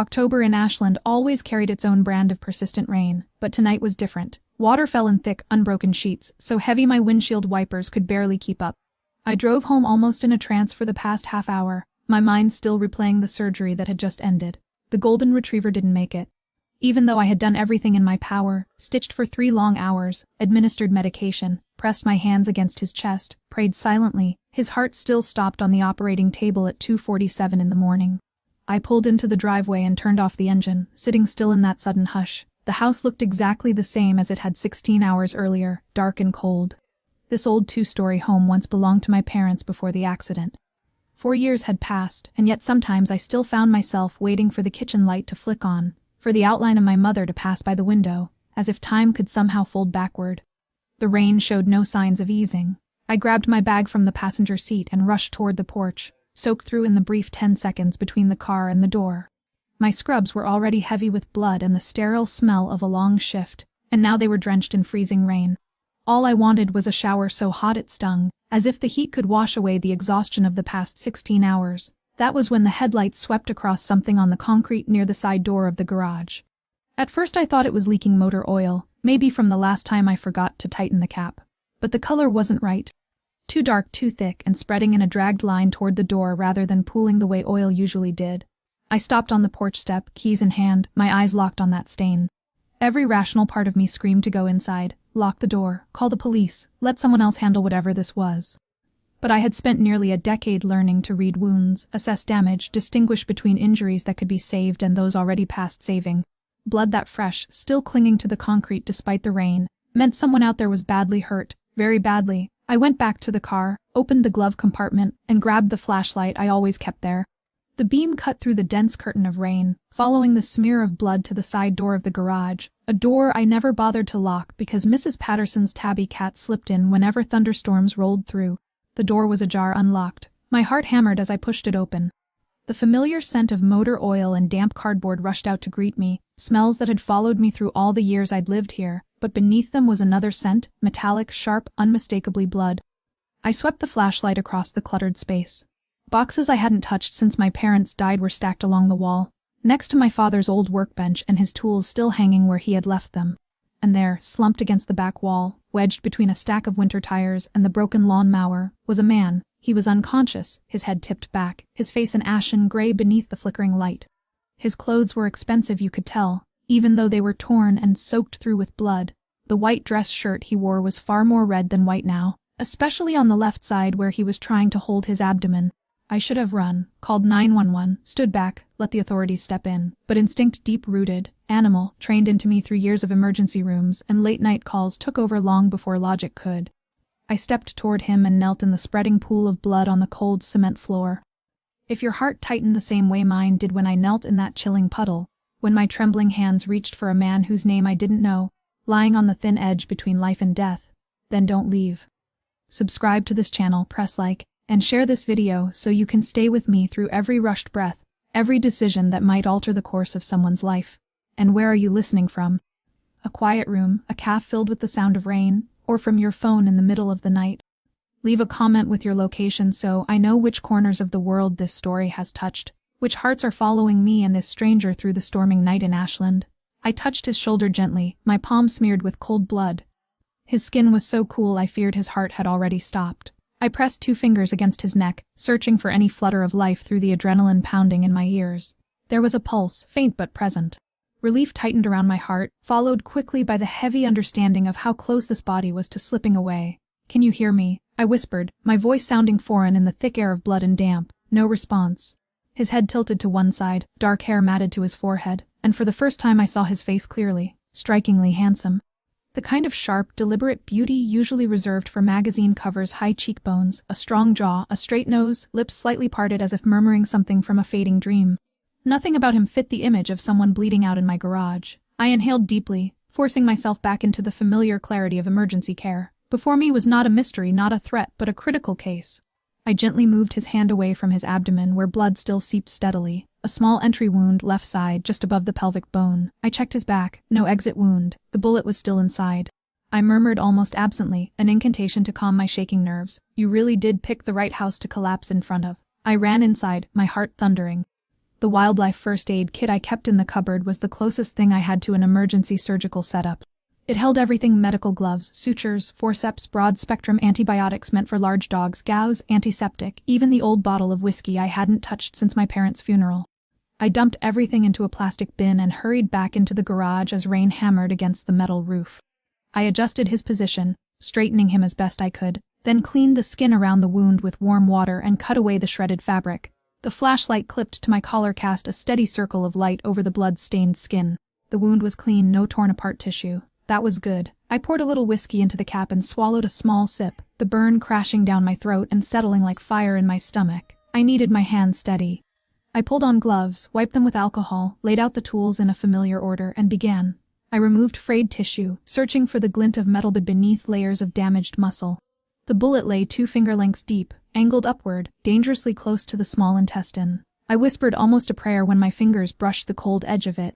October in Ashland always carried its own brand of persistent rain, but tonight was different. Water fell in thick, unbroken sheets, so heavy my windshield wipers could barely keep up. I drove home almost in a trance for the past half hour, my mind still replaying the surgery that had just ended. The golden retriever didn't make it. Even though I had done everything in my power, stitched for 3 long hours, administered medication, pressed my hands against his chest, prayed silently, his heart still stopped on the operating table at 2:47 in the morning. I pulled into the driveway and turned off the engine, sitting still in that sudden hush. The house looked exactly the same as it had 16 hours earlier, dark and cold. This old 2-story home once belonged to my parents before the accident. 4 years had passed, and yet sometimes I still found myself waiting for the kitchen light to flick on, for the outline of my mother to pass by the window, as if time could somehow fold backward. The rain showed no signs of easing. I grabbed my bag from the passenger seat and rushed toward the porch, soaked through in the brief 10 seconds between the car and the door. My scrubs were already heavy with blood and the sterile smell of a long shift, and now they were drenched in freezing rain. All I wanted was a shower so hot it stung, as if the heat could wash away the exhaustion of the past 16 hours. That was when the headlights swept across something on the concrete near the side door of the garage. At first I thought it was leaking motor oil, maybe from the last time I forgot to tighten the cap. But the color wasn't right. Too dark, too thick, and spreading in a dragged line toward the door rather than pooling the way oil usually did. I stopped on the porch step, keys in hand, my eyes locked on that stain. Every rational part of me screamed to go inside, lock the door, call the police, let someone else handle whatever this was. But I had spent nearly a decade learning to read wounds, assess damage, distinguish between injuries that could be saved and those already past saving. Blood that fresh, still clinging to the concrete despite the rain, meant someone out there was badly hurt, very badly. I went back to the car, opened the glove compartment, and grabbed the flashlight I always kept there. The beam cut through the dense curtain of rain, following the smear of blood to the side door of the garage, a door I never bothered to lock because Mrs. Patterson's tabby cat slipped in whenever thunderstorms rolled through. The door was ajar, unlocked. My heart hammered as I pushed it open. The familiar scent of motor oil and damp cardboard rushed out to greet me, smells that had followed me through all the years I'd lived here, but beneath them was another scent, metallic, sharp, unmistakably blood. I swept the flashlight across the cluttered space. Boxes I hadn't touched since my parents died were stacked along the wall, next to my father's old workbench and his tools still hanging where he had left them. And there, slumped against the back wall, wedged between a stack of winter tires and the broken lawn mower, was a man. He was unconscious, his head tipped back, his face an ashen gray beneath the flickering light. His clothes were expensive, you could tell, even though they were torn and soaked through with blood. The white dress shirt he wore was far more red than white now, especially on the left side where he was trying to hold his abdomen. I should have run, called 911, stood back, let the authorities step in, but instinct deep-rooted, animal, trained into me through years of emergency rooms and late-night calls took over long before logic could. I stepped toward him and knelt in the spreading pool of blood on the cold cement floor. If your heart tightened the same way mine did when I knelt in that chilling puddle, when my trembling hands reached for a man whose name I didn't know, lying on the thin edge between life and death, then don't leave. Subscribe to this channel, press like, and share this video so you can stay with me through every rushed breath, every decision that might alter the course of someone's life. And where are you listening from? A quiet room, a cafe filled with the sound of rain, or from your phone in the middle of the night? Leave a comment with your location so I know which corners of the world this story has touched, which hearts are following me and this stranger through the storming night in Ashland. I touched his shoulder gently, my palm smeared with cold blood. His skin was so cool I feared his heart had already stopped. I pressed 2 fingers against his neck, searching for any flutter of life through the adrenaline pounding in my ears. There was a pulse, faint but present. Relief tightened around my heart, followed quickly by the heavy understanding of how close this body was to slipping away. "Can you hear me?" I whispered, my voice sounding foreign in the thick air of blood and damp. No response. His head tilted to one side, dark hair matted to his forehead, and for the first time I saw his face clearly, strikingly handsome. The kind of sharp, deliberate beauty usually reserved for magazine covers, high cheekbones, a strong jaw, a straight nose, lips slightly parted as if murmuring something from a fading dream. Nothing about him fit the image of someone bleeding out in my garage. I inhaled deeply, forcing myself back into the familiar clarity of emergency care. Before me was not a mystery, not a threat, but a critical case. I gently moved his hand away from his abdomen where blood still seeped steadily. A small entry wound, left side, just above the pelvic bone. I checked his back. No exit wound. The bullet was still inside. I murmured almost absently, an incantation to calm my shaking nerves. "You really did pick the right house to collapse in front of." I ran inside, my heart thundering. The wildlife first aid kit I kept in the cupboard was the closest thing I had to an emergency surgical setup. It held everything: medical gloves, sutures, forceps, broad-spectrum antibiotics meant for large dogs, gauze, antiseptic, even the old bottle of whiskey I hadn't touched since my parents' funeral. I dumped everything into a plastic bin and hurried back into the garage as rain hammered against the metal roof. I adjusted his position, straightening him as best I could, then cleaned the skin around the wound with warm water and cut away the shredded fabric. The flashlight clipped to my collar cast a steady circle of light over the blood-stained skin. The wound was clean, no torn-apart tissue. That was good. I poured a little whiskey into the cap and swallowed a small sip, the burn crashing down my throat and settling like fire in my stomach. I needed my hands steady. I pulled on gloves, wiped them with alcohol, laid out the tools in a familiar order, and began. I removed frayed tissue, searching for the glint of metal beneath layers of damaged muscle. The bullet lay 2 finger lengths deep, angled upward, dangerously close to the small intestine. I whispered almost a prayer when my fingers brushed the cold edge of it.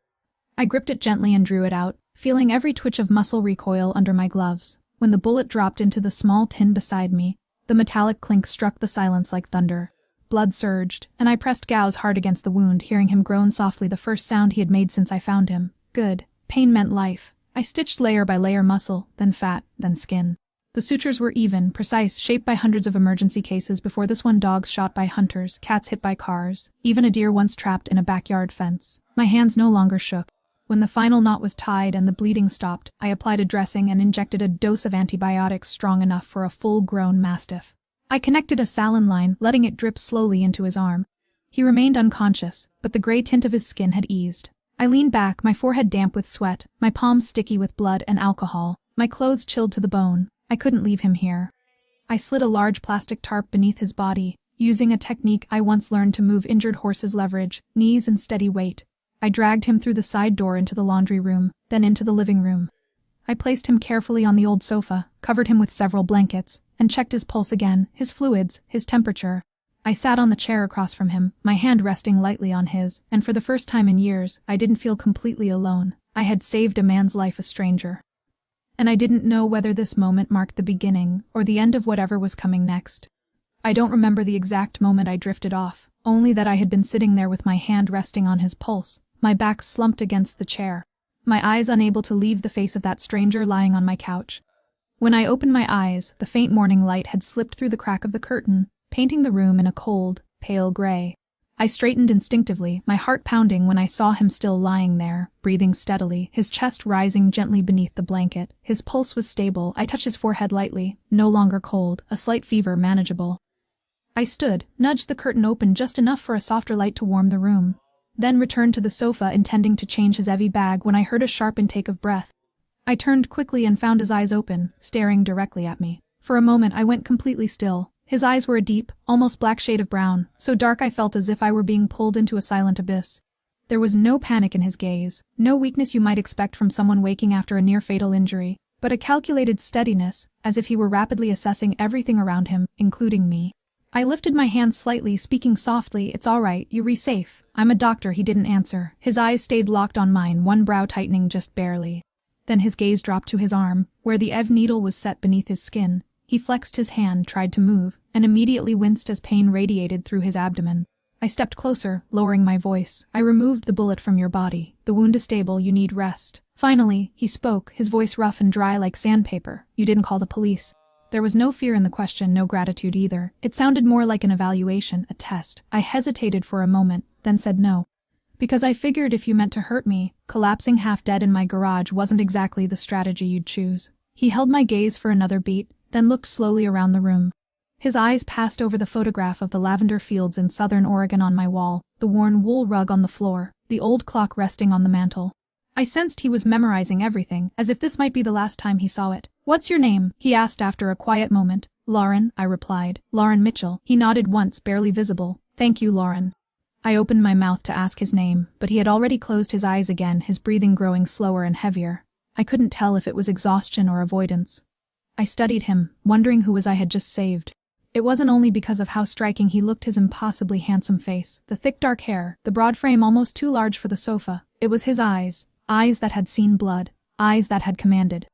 I gripped it gently and drew it out, feeling every twitch of muscle recoil under my gloves. When the bullet dropped into the small tin beside me, the metallic clink struck the silence like thunder. Blood surged, and I pressed Gauze hard against the wound, hearing him groan softly, the first sound he had made since I found him. Good. Pain meant life. I stitched layer by layer, muscle, then fat, then skin. The sutures were even, precise, shaped by hundreds of emergency cases before this one: dogs shot by hunters, cats hit by cars, even a deer once trapped in a backyard fence. My hands no longer shook. When the final knot was tied and the bleeding stopped, I applied a dressing and injected a dose of antibiotics strong enough for a full-grown mastiff. I connected a saline line, letting it drip slowly into his arm. He remained unconscious, but the gray tint of his skin had eased. I leaned back, my forehead damp with sweat, my palms sticky with blood and alcohol, my clothes chilled to the bone. I couldn't leave him here. I slid a large plastic tarp beneath his body, using a technique I once learned to move injured horses: leverage, knees and steady weight. I dragged him through the side door into the laundry room, then into the living room. I placed him carefully on the old sofa, covered him with several blankets, and checked his pulse again, his fluids, his temperature. I sat on the chair across from him, my hand resting lightly on his, and for the first time in years, I didn't feel completely alone. I had saved a man's life, a stranger. And I didn't know whether this moment marked the beginning or the end of whatever was coming next. I don't remember the exact moment I drifted off, only that I had been sitting there with my hand resting on his pulse, my back slumped against the chair, my eyes unable to leave the face of that stranger lying on my couch. When I opened my eyes, the faint morning light had slipped through the crack of the curtain, painting the room in a cold, pale gray. I straightened instinctively, my heart pounding when I saw him still lying there, breathing steadily, his chest rising gently beneath the blanket. His pulse was stable. I touched his forehead lightly, no longer cold, a slight fever manageable. I stood, nudged the curtain open just enough for a softer light to warm the room, then returned to the sofa intending to change his heavy bag when I heard a sharp intake of breath. I turned quickly and found his eyes open, staring directly at me. For a moment I went completely still. His eyes were a deep, almost black shade of brown, so dark I felt as if I were being pulled into a silent abyss. There was no panic in his gaze, no weakness you might expect from someone waking after a near-fatal injury, but a calculated steadiness, as if he were rapidly assessing everything around him, including me. I lifted my hand slightly, speaking softly. "It's all right, you're safe. I'm a doctor." He didn't answer. His eyes stayed locked on mine, one brow tightening just barely. Then his gaze dropped to his arm, where the EV needle was set beneath his skin. He flexed his hand, tried to move, and immediately winced as pain radiated through his abdomen. I stepped closer, lowering my voice. "I removed the bullet from your body. The wound is stable, you need rest." Finally, he spoke, his voice rough and dry like sandpaper. "You didn't call the police." There was no fear in the question, no gratitude either. It sounded more like an evaluation, a test. I hesitated for a moment, then said no. "Because I figured if you meant to hurt me, collapsing half dead in my garage wasn't exactly the strategy you'd choose." He held my gaze for another beat, then looked slowly around the room. His eyes passed over the photograph of the lavender fields in southern Oregon on my wall, the worn wool rug on the floor, the old clock resting on the mantel. I sensed he was memorizing everything, as if this might be the last time he saw it. "What's your name?" he asked after a quiet moment. "Lauren," I replied. "Lauren Mitchell." He nodded once, barely visible. "Thank you, Lauren." I opened my mouth to ask his name, but he had already closed his eyes again, his breathing growing slower and heavier. I couldn't tell if it was exhaustion or avoidance. I studied him, wondering who I had just saved. It wasn't only because of how striking he looked, his impossibly handsome face, the thick dark hair, the broad frame almost too large for the sofa. It was his eyes, eyes that had seen blood, eyes that had commanded,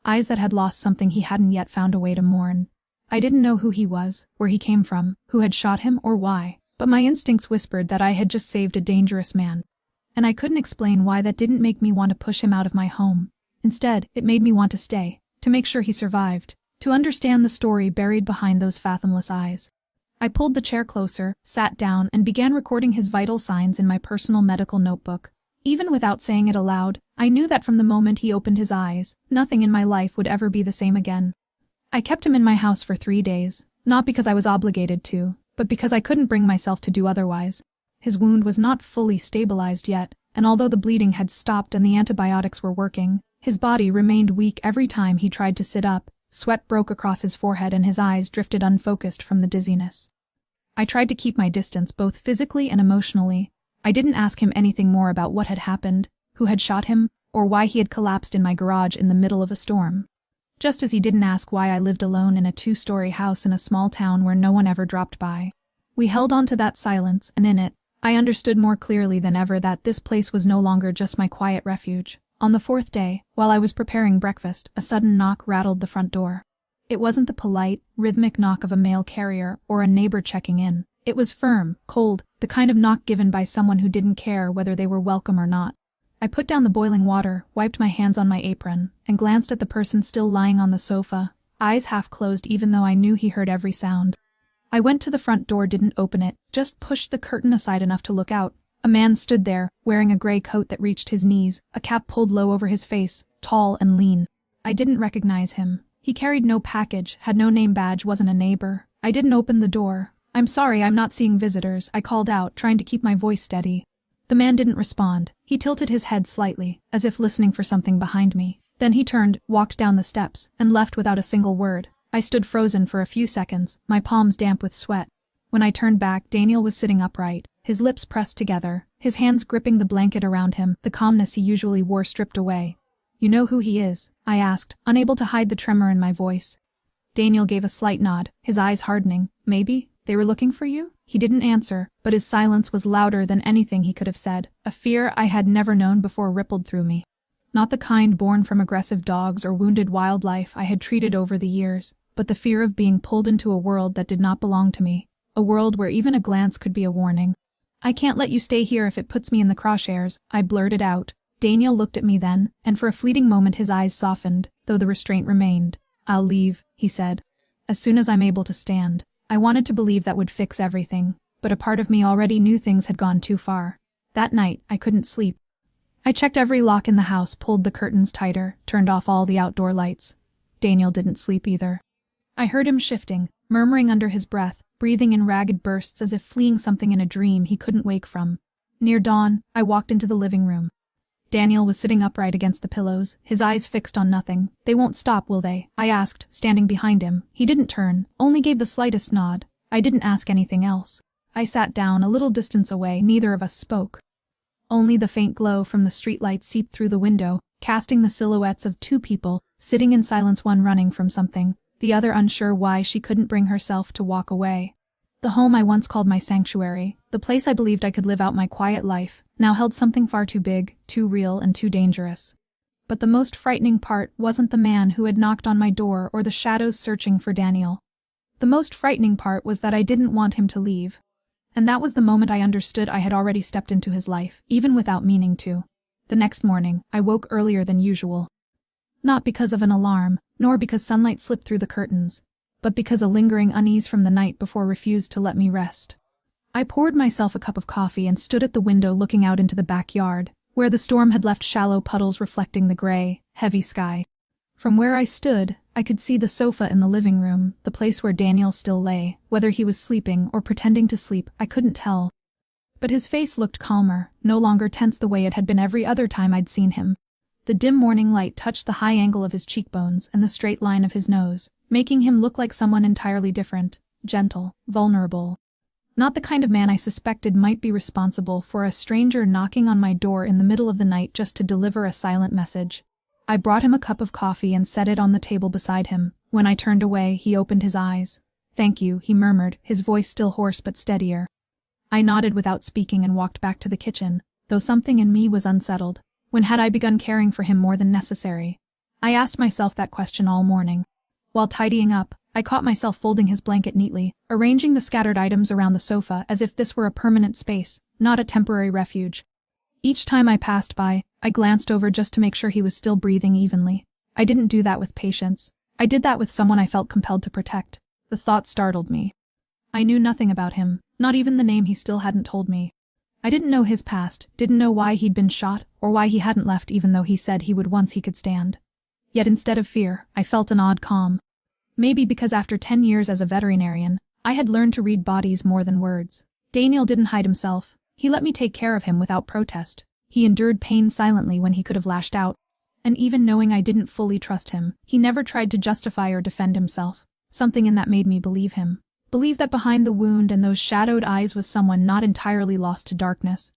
eyes that had lost something he hadn't yet found a way to mourn. I didn't know who he was, where he came from, who had shot him, or why. But my instincts whispered that I had just saved a dangerous man. And I couldn't explain why that didn't make me want to push him out of my home. Instead, it made me want to stay, to make sure he survived, to understand the story buried behind those fathomless eyes. I pulled the chair closer, sat down, and began recording his vital signs in my personal medical notebook. Even without saying it aloud, I knew that from the moment he opened his eyes, nothing in my life would ever be the same again. I kept him in my house for 3 days, not because I was obligated to, but because I couldn't bring myself to do otherwise. His wound was not fully stabilized yet, and although the bleeding had stopped and the antibiotics were working, his body remained weak every time he tried to sit up. Sweat broke across his forehead and his eyes drifted unfocused from the dizziness. I tried to keep my distance both physically and emotionally. I didn't ask him anything more about what had happened, who had shot him, or why he had collapsed in my garage in the middle of a storm. Just as he didn't ask why I lived alone in a 2-story house in a small town where no one ever dropped by. We held on to that silence, and in it, I understood more clearly than ever that this place was no longer just my quiet refuge. On the 4th day, while I was preparing breakfast, a sudden knock rattled the front door. It wasn't the polite, rhythmic knock of a mail carrier or a neighbor checking in. It was firm, cold, the kind of knock given by someone who didn't care whether they were welcome or not. I put down the boiling water, wiped my hands on my apron, and glanced at the person still lying on the sofa, eyes half closed even though I knew he heard every sound. I went to the front door, didn't open it, just pushed the curtain aside enough to look out. A man stood there, wearing a gray coat that reached his knees, a cap pulled low over his face, tall and lean. I didn't recognize him. He carried no package, had no name badge, wasn't a neighbor. I didn't open the door. "I'm sorry, I'm not seeing visitors," I called out, trying to keep my voice steady. The man didn't respond. He tilted his head slightly, as if listening for something behind me. Then he turned, walked down the steps, and left without a single word. I stood frozen for a few seconds, my palms damp with sweat. When I turned back, Daniel was sitting upright, his lips pressed together, his hands gripping the blanket around him, the calmness he usually wore stripped away. "You know who he is?" I asked, unable to hide the tremor in my voice. Daniel gave a slight nod, his eyes hardening. "Maybe? They were looking for you?" He didn't answer, but his silence was louder than anything he could have said. A fear I had never known before rippled through me. Not the kind born from aggressive dogs or wounded wildlife I had treated over the years, but the fear of being pulled into a world that did not belong to me. A world where even a glance could be a warning. "I can't let you stay here if it puts me in the crosshairs," I blurted out. Daniel looked at me then, and for a fleeting moment his eyes softened, though the restraint remained. "I'll leave," he said. "As soon as I'm able to stand." I wanted to believe that would fix everything, but a part of me already knew things had gone too far. That night, I couldn't sleep. I checked every lock in the house, pulled the curtains tighter, turned off all the outdoor lights. Daniel didn't sleep either. I heard him shifting, murmuring under his breath, breathing in ragged bursts as if fleeing something in a dream he couldn't wake from. Near dawn, I walked into the living room. Daniel was sitting upright against the pillows, his eyes fixed on nothing. "They won't stop, will they?" I asked, standing behind him. He didn't turn, only gave the slightest nod. I didn't ask anything else. I sat down a little distance away, neither of us spoke. Only the faint glow from the streetlight seeped through the window, casting the silhouettes of 2 people, sitting in silence, one running from something, the other unsure why she couldn't bring herself to walk away. The home I once called my sanctuary, the place I believed I could live out my quiet life, now held something far too big, too real, and too dangerous. But the most frightening part wasn't the man who had knocked on my door or the shadows searching for Daniel. The most frightening part was that I didn't want him to leave. And that was the moment I understood I had already stepped into his life, even without meaning to. The next morning, I woke earlier than usual. Not because of an alarm, nor because sunlight slipped through the curtains, but because a lingering unease from the night before refused to let me rest. I poured myself a cup of coffee and stood at the window looking out into the backyard, where the storm had left shallow puddles reflecting the gray, heavy sky. From where I stood, I could see the sofa in the living room, the place where Daniel still lay. Whether he was sleeping or pretending to sleep, I couldn't tell. But his face looked calmer, no longer tense the way it had been every other time I'd seen him. The dim morning light touched the high angle of his cheekbones and the straight line of his nose, making him look like someone entirely different, gentle, vulnerable. Not the kind of man I suspected might be responsible for a stranger knocking on my door in the middle of the night just to deliver a silent message. I brought him a cup of coffee and set it on the table beside him. When I turned away, he opened his eyes. "Thank you," he murmured, his voice still hoarse but steadier. I nodded without speaking and walked back to the kitchen, though something in me was unsettled. When had I begun caring for him more than necessary? I asked myself that question all morning. While tidying up, I caught myself folding his blanket neatly, arranging the scattered items around the sofa as if this were a permanent space, not a temporary refuge. Each time I passed by, I glanced over just to make sure he was still breathing evenly. I didn't do that with patience. I did that with someone I felt compelled to protect. The thought startled me. I knew nothing about him, not even the name he still hadn't told me. I didn't know his past, didn't know why he'd been shot, or why he hadn't left even though he said he would once he could stand. Yet instead of fear, I felt an odd calm. Maybe because after 10 years as a veterinarian, I had learned to read bodies more than words. Daniel didn't hide himself. He let me take care of him without protest. He endured pain silently when he could have lashed out. And even knowing I didn't fully trust him, he never tried to justify or defend himself. Something in that made me believe him. Believe that behind the wound and those shadowed eyes was someone not entirely lost to darkness.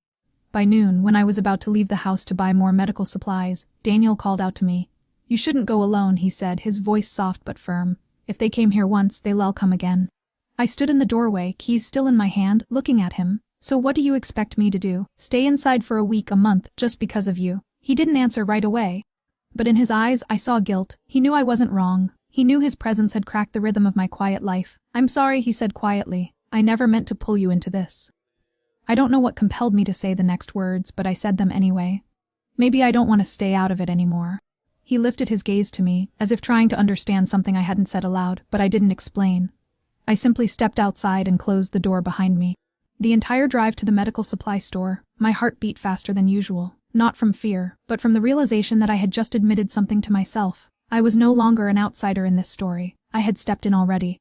By noon, when I was about to leave the house to buy more medical supplies, Daniel called out to me. "You shouldn't go alone," he said, his voice soft but firm. "If they came here once, they'll come again." I stood in the doorway, keys still in my hand, looking at him. "So what do you expect me to do? Stay inside for a week, a month, just because of you?" He didn't answer right away. But in his eyes, I saw guilt. He knew I wasn't wrong. He knew his presence had cracked the rhythm of my quiet life. "I'm sorry," he said quietly. "I never meant to pull you into this." I don't know what compelled me to say the next words, but I said them anyway. "Maybe I don't want to stay out of it anymore." He lifted his gaze to me, as if trying to understand something I hadn't said aloud, but I didn't explain. I simply stepped outside and closed the door behind me. The entire drive to the medical supply store, my heart beat faster than usual. Not from fear, but from the realization that I had just admitted something to myself. I was no longer an outsider in this story. I had stepped in already.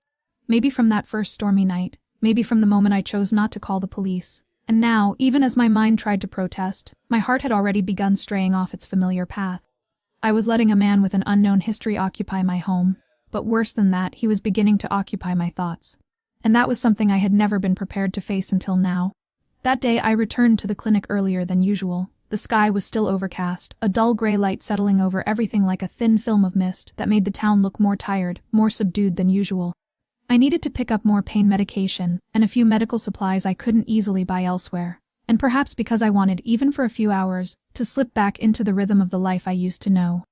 Maybe from that first stormy night. Maybe from the moment I chose not to call the police. And now, even as my mind tried to protest, my heart had already begun straying off its familiar path. I was letting a man with an unknown history occupy my home. But worse than that, he was beginning to occupy my thoughts. And that was something I had never been prepared to face until now. That day I returned to the clinic earlier than usual. The sky was still overcast, a dull gray light settling over everything like a thin film of mist that made the town look more tired, more subdued than usual. I needed to pick up more pain medication, and a few medical supplies I couldn't easily buy elsewhere. And perhaps because I wanted, even for a few hours, to slip back into the rhythm of the life I used to know.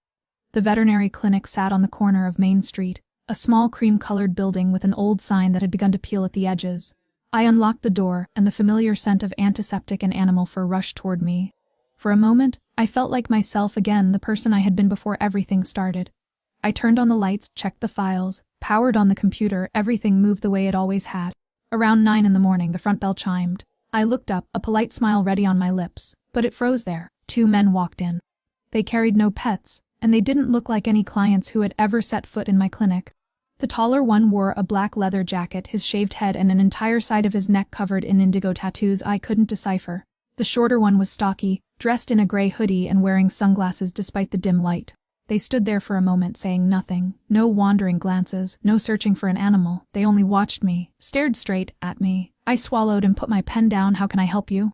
The veterinary clinic sat on the corner of Main Street, a small cream-colored building with an old sign that had begun to peel at the edges. I unlocked the door, and the familiar scent of antiseptic and animal fur rushed toward me. For a moment, I felt like myself again, the person I had been before everything started. I turned on the lights, checked the files, powered on the computer, everything moved the way it always had. Around 9 in the morning, the front bell chimed. I looked up, a polite smile ready on my lips, but it froze there. 2 men walked in. They carried no pets, and they didn't look like any clients who had ever set foot in my clinic. The taller one wore a black leather jacket, his shaved head and an entire side of his neck covered in indigo tattoos I couldn't decipher. The shorter one was stocky, dressed in a gray hoodie and wearing sunglasses despite the dim light. They stood there for a moment saying nothing, no wandering glances, no searching for an animal. They only watched me, stared straight at me. I swallowed and put my pen down. "How can I help you?"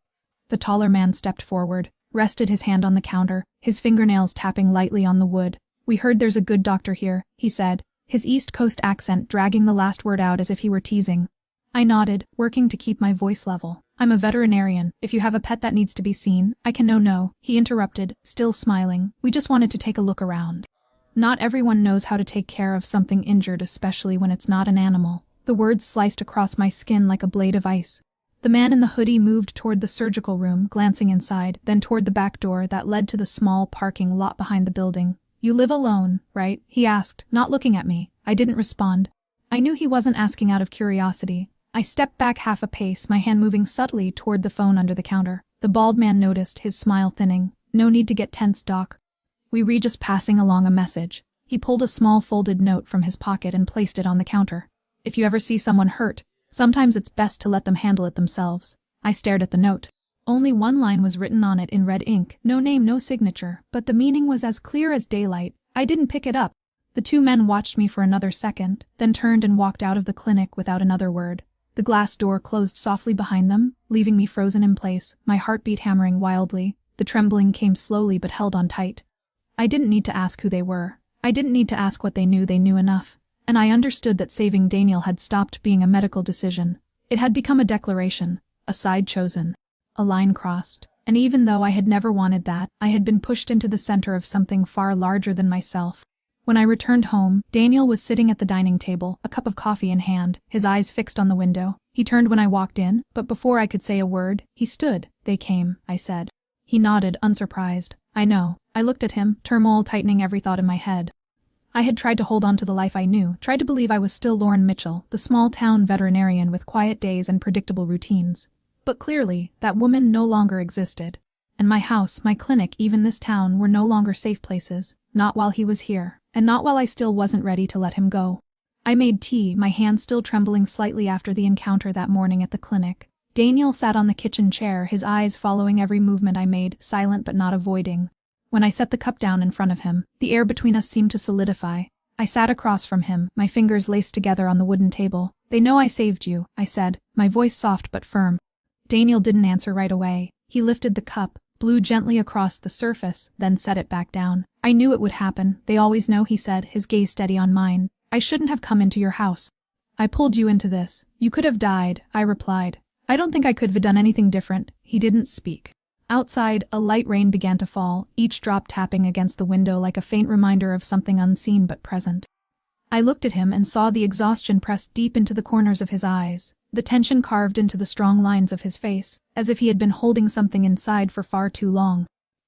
The taller man stepped forward, rested his hand on the counter, his fingernails tapping lightly on the wood. "We heard there's a good doctor here," he said, his East Coast accent dragging the last word out as if he were teasing. I nodded, working to keep my voice level. "I'm a veterinarian. If you have a pet that needs to be seen, I can." No, he interrupted, still smiling. "We just wanted to take a look around." Not everyone knows how to take care of something injured, especially when it's not an animal. The words sliced across my skin like a blade of ice. The man in the hoodie moved toward the surgical room, glancing inside, then toward the back door that led to the small parking lot behind the building. "You live alone, right?" he asked, not looking at me. I didn't respond. I knew he wasn't asking out of curiosity. I stepped back half a pace, my hand moving subtly toward the phone under the counter. The bald man noticed, his smile thinning. "No need to get tense, Doc. We were just passing along a message." He pulled a small folded note from his pocket and placed it on the counter. "If you ever see someone hurt, sometimes it's best to let them handle it themselves." I stared at the note. Only one line was written on it in red ink, no name, no signature, but the meaning was as clear as daylight. I didn't pick it up. The 2 men watched me for another second, then turned and walked out of the clinic without another word. The glass door closed softly behind them, leaving me frozen in place, my heartbeat hammering wildly. The trembling came slowly but held on tight. I didn't need to ask who they were. I didn't need to ask what they knew enough. And I understood that saving Daniel had stopped being a medical decision. It had become a declaration, a side chosen, a line crossed. And even though I had never wanted that, I had been pushed into the center of something far larger than myself. When I returned home, Daniel was sitting at the dining table, a cup of coffee in hand, his eyes fixed on the window. He turned when I walked in, but before I could say a word, he stood. "They came," I said. He nodded, unsurprised. "I know." I looked at him, turmoil tightening every thought in my head. I had tried to hold on to the life I knew, tried to believe I was still Lauren Mitchell, the small-town veterinarian with quiet days and predictable routines. But clearly, that woman no longer existed. And my house, my clinic, even this town were no longer safe places, not while he was here, and not while I still wasn't ready to let him go. I made tea, my hand still trembling slightly after the encounter that morning at the clinic. Daniel sat on the kitchen chair, his eyes following every movement I made, silent but not avoiding. When I set the cup down in front of him, the air between us seemed to solidify. I sat across from him, my fingers laced together on the wooden table. "They know I saved you," I said, my voice soft but firm. Daniel didn't answer right away. He lifted the cup, blew gently across the surface, then set it back down. "I knew it would happen. They always know," he said, his gaze steady on mine. "I shouldn't have come into your house. I pulled you into this. You could have died," I replied. "I don't think I could have done anything different." He didn't speak. Outside, a light rain began to fall, each drop tapping against the window like a faint reminder of something unseen but present. I looked at him and saw the exhaustion pressed deep into the corners of his eyes, the tension carved into the strong lines of his face, as if he had been holding something inside for far too long.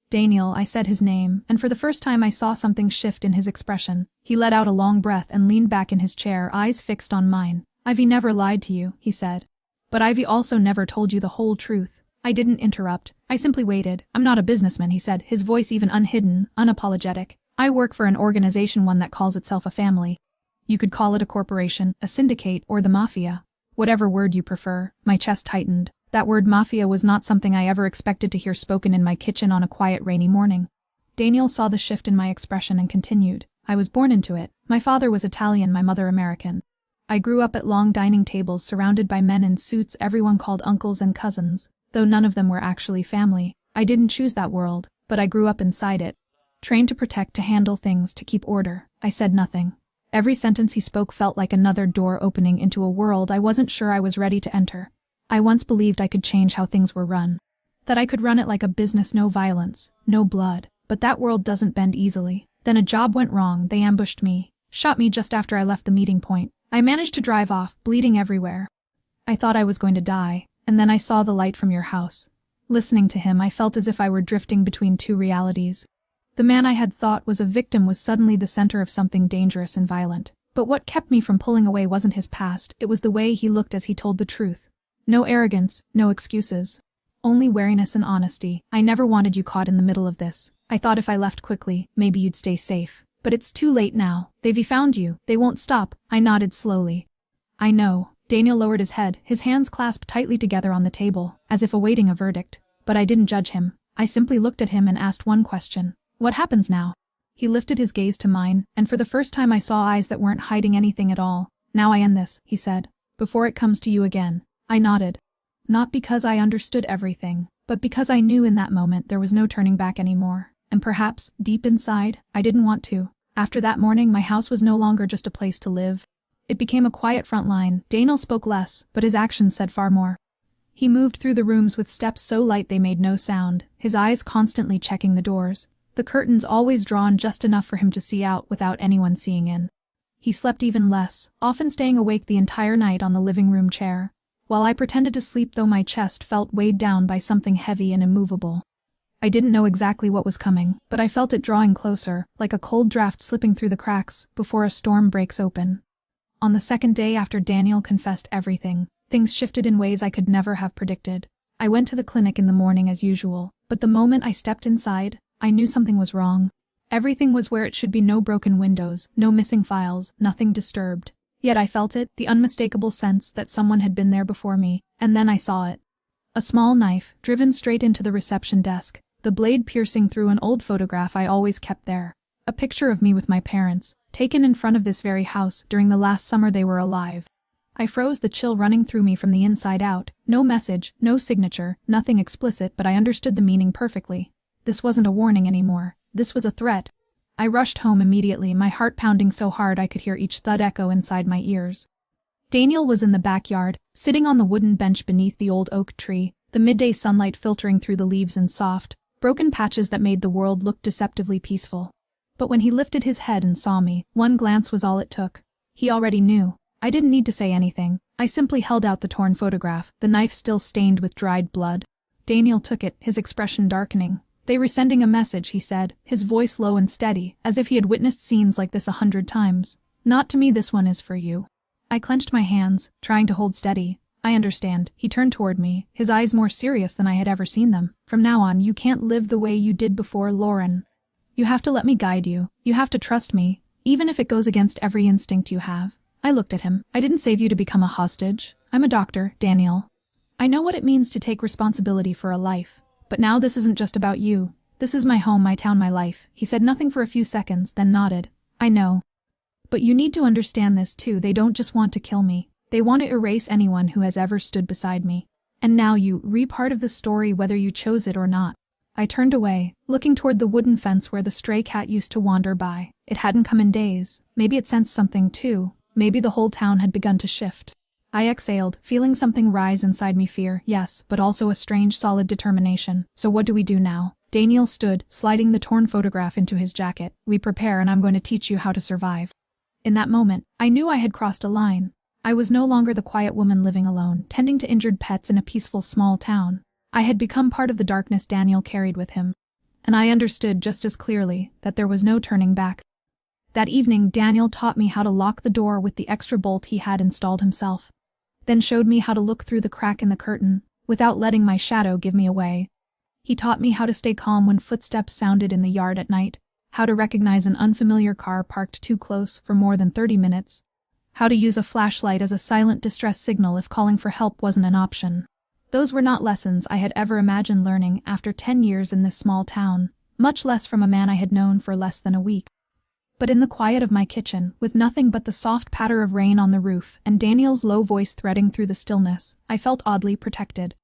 "Daniel," I said his name, and for the first time I saw something shift in his expression. He let out a long breath and leaned back in his chair, eyes fixed on mine. "Ivy never lied to you," he said. "But Ivy also never told you the whole truth." I didn't interrupt. I simply waited. "I'm not a businessman," he said, his voice even unhidden, unapologetic. "I work for an organization, one that calls itself a family. You could call it a corporation, a syndicate, or the mafia. Whatever word you prefer." My chest tightened. That word mafia was not something I ever expected to hear spoken in my kitchen on a quiet rainy morning. Daniel saw the shift in my expression and continued. "I was born into it. My father was Italian, my mother American. I grew up at long dining tables surrounded by men in suits everyone called uncles and cousins. Though none of them were actually family. I didn't choose that world, but I grew up inside it. Trained to protect, to handle things, to keep order." I said nothing. Every sentence he spoke felt like another door opening into a world I wasn't sure I was ready to enter. I once believed I could change how things were run. That I could run it like a business, no violence, no blood. But that world doesn't bend easily. Then a job went wrong, they ambushed me. Shot me just after I left the meeting point. I managed to drive off, bleeding everywhere. I thought I was going to die. And then I saw the light from your house. Listening to him, I felt as if I were drifting between two realities. The man I had thought was a victim was suddenly the center of something dangerous and violent. But what kept me from pulling away wasn't his past, it was the way he looked as he told the truth. No arrogance, no excuses. Only wariness and honesty. "I never wanted you caught in the middle of this. I thought if I left quickly, maybe you'd stay safe. But it's too late now. They've found you. They won't stop." I nodded slowly. "I know." Daniel lowered his head, his hands clasped tightly together on the table, as if awaiting a verdict. But I didn't judge him. I simply looked at him and asked one question. "What happens now?" He lifted his gaze to mine, and for the first time I saw eyes that weren't hiding anything at all. "Now I end this," he said. "Before it comes to you again." I nodded. Not because I understood everything, but because I knew in that moment there was no turning back anymore. And perhaps, deep inside, I didn't want to. After that morning, my house was no longer just a place to live. It became a quiet front line. Daniel spoke less, but his actions said far more. He moved through the rooms with steps so light they made no sound, his eyes constantly checking the doors, the curtains always drawn just enough for him to see out without anyone seeing in. He slept even less, often staying awake the entire night on the living room chair, while I pretended to sleep, though my chest felt weighed down by something heavy and immovable. I didn't know exactly what was coming, but I felt it drawing closer, like a cold draft slipping through the cracks before a storm breaks open. On the second day after Daniel confessed everything, things shifted in ways I could never have predicted. I went to the clinic in the morning as usual, but the moment I stepped inside, I knew something was wrong. Everything was where it should be, no broken windows, no missing files, nothing disturbed. Yet I felt it, the unmistakable sense that someone had been there before me, and then I saw it. A small knife, driven straight into the reception desk, the blade piercing through an old photograph I always kept there. A picture of me with my parents, taken in front of this very house during the last summer they were alive. I froze, the chill running through me from the inside out. No message, no signature, nothing explicit, but I understood the meaning perfectly. This wasn't a warning anymore. This was a threat. I rushed home immediately, my heart pounding so hard I could hear each thud echo inside my ears. Daniel was in the backyard, sitting on the wooden bench beneath the old oak tree, the midday sunlight filtering through the leaves in soft, broken patches that made the world look deceptively peaceful. But when he lifted his head and saw me, one glance was all it took. He already knew. I didn't need to say anything. I simply held out the torn photograph, the knife still stained with dried blood. Daniel took it, his expression darkening. "They were sending a message," he said, his voice low and steady, as if he had witnessed scenes like this 100 times. "Not to me, this one is for you." I clenched my hands, trying to hold steady. "I understand." He turned toward me, his eyes more serious than I had ever seen them. "From now on, you can't live the way you did before, Lauren. You have to let me guide you. You have to trust me, even if it goes against every instinct you have." I looked at him. "I didn't save you to become a hostage. I'm a doctor, Daniel. I know what it means to take responsibility for a life. But now this isn't just about you. This is my home, my town, my life." He said nothing for a few seconds, then nodded. "I know. But you need to understand this too. They don't just want to kill me. They want to erase anyone who has ever stood beside me. And now you re-part of the story whether you chose it or not." I turned away, looking toward the wooden fence where the stray cat used to wander by. It hadn't come in days. Maybe it sensed something too. Maybe the whole town had begun to shift. I exhaled, feeling something rise inside me, fear, yes, but also a strange solid determination. "So what do we do now?" Daniel stood, sliding the torn photograph into his jacket. "We prepare, and I'm going to teach you how to survive." In that moment, I knew I had crossed a line. I was no longer the quiet woman living alone, tending to injured pets in a peaceful small town. I had become part of the darkness Daniel carried with him. And I understood just as clearly that there was no turning back. That evening, Daniel taught me how to lock the door with the extra bolt he had installed himself. Then showed me how to look through the crack in the curtain, without letting my shadow give me away. He taught me how to stay calm when footsteps sounded in the yard at night, how to recognize an unfamiliar car parked too close for more than 30 minutes, how to use a flashlight as a silent distress signal if calling for help wasn't an option. Those were not lessons I had ever imagined learning after 10 years in this small town, much less from a man I had known for less than a week. But in the quiet of my kitchen, with nothing but the soft patter of rain on the roof and Daniel's low voice threading through the stillness, I felt oddly protected.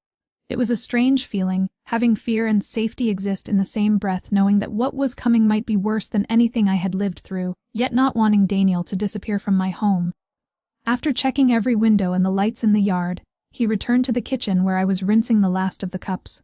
It was a strange feeling, having fear and safety exist in the same breath, knowing that what was coming might be worse than anything I had lived through, yet not wanting Daniel to disappear from my home. After checking every window and the lights in the yard, he returned to the kitchen where I was rinsing the last of the cups.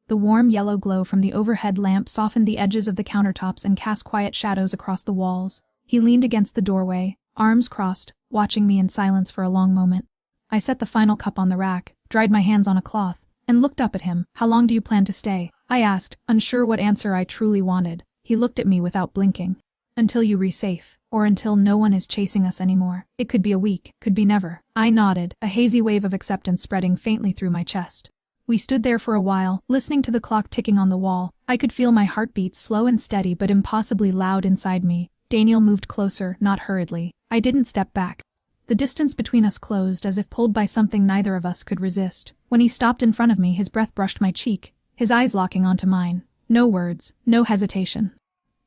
The warm yellow glow from the overhead lamp softened the edges of the countertops and cast quiet shadows across the walls. He leaned against the doorway, arms crossed, watching me in silence for a long moment. I set the final cup on the rack, dried my hands on a cloth, and looked up at him. "How long do you plan to stay?" I asked, unsure what answer I truly wanted. He looked at me without blinking. "Until you re-safe, or until no one is chasing us anymore. It could be a week, could be never." I nodded, a hazy wave of acceptance spreading faintly through my chest. We stood there for a while, listening to the clock ticking on the wall. I could feel my heartbeat, slow and steady but impossibly loud inside me. Daniel moved closer, not hurriedly. I didn't step back. The distance between us closed as if pulled by something neither of us could resist. When he stopped in front of me, his breath brushed my cheek, his eyes locking onto mine. No words, no hesitation.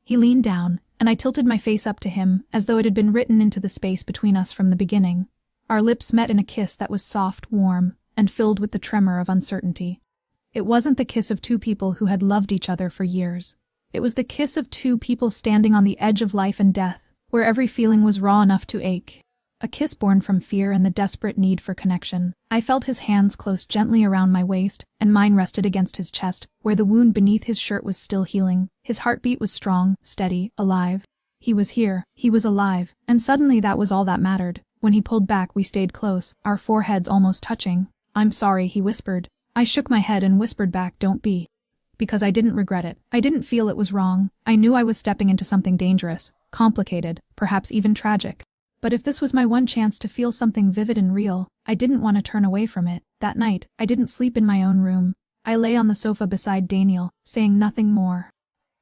He leaned down, and I tilted my face up to him, as though it had been written into the space between us from the beginning. Our lips met in a kiss that was soft, warm, and filled with the tremor of uncertainty. It wasn't the kiss of two people who had loved each other for years. It was the kiss of two people standing on the edge of life and death, where every feeling was raw enough to ache. A kiss born from fear and the desperate need for connection. I felt his hands close gently around my waist, and mine rested against his chest, where the wound beneath his shirt was still healing. His heartbeat was strong, steady, alive. He was here, he was alive, and suddenly that was all that mattered. When he pulled back, we stayed close, our foreheads almost touching. "I'm sorry," he whispered. I shook my head and whispered back, "Don't be." Because I didn't regret it. I didn't feel it was wrong. I knew I was stepping into something dangerous, complicated, perhaps even tragic. But if this was my one chance to feel something vivid and real, I didn't want to turn away from it. That night, I didn't sleep in my own room. I lay on the sofa beside Daniel, saying nothing more.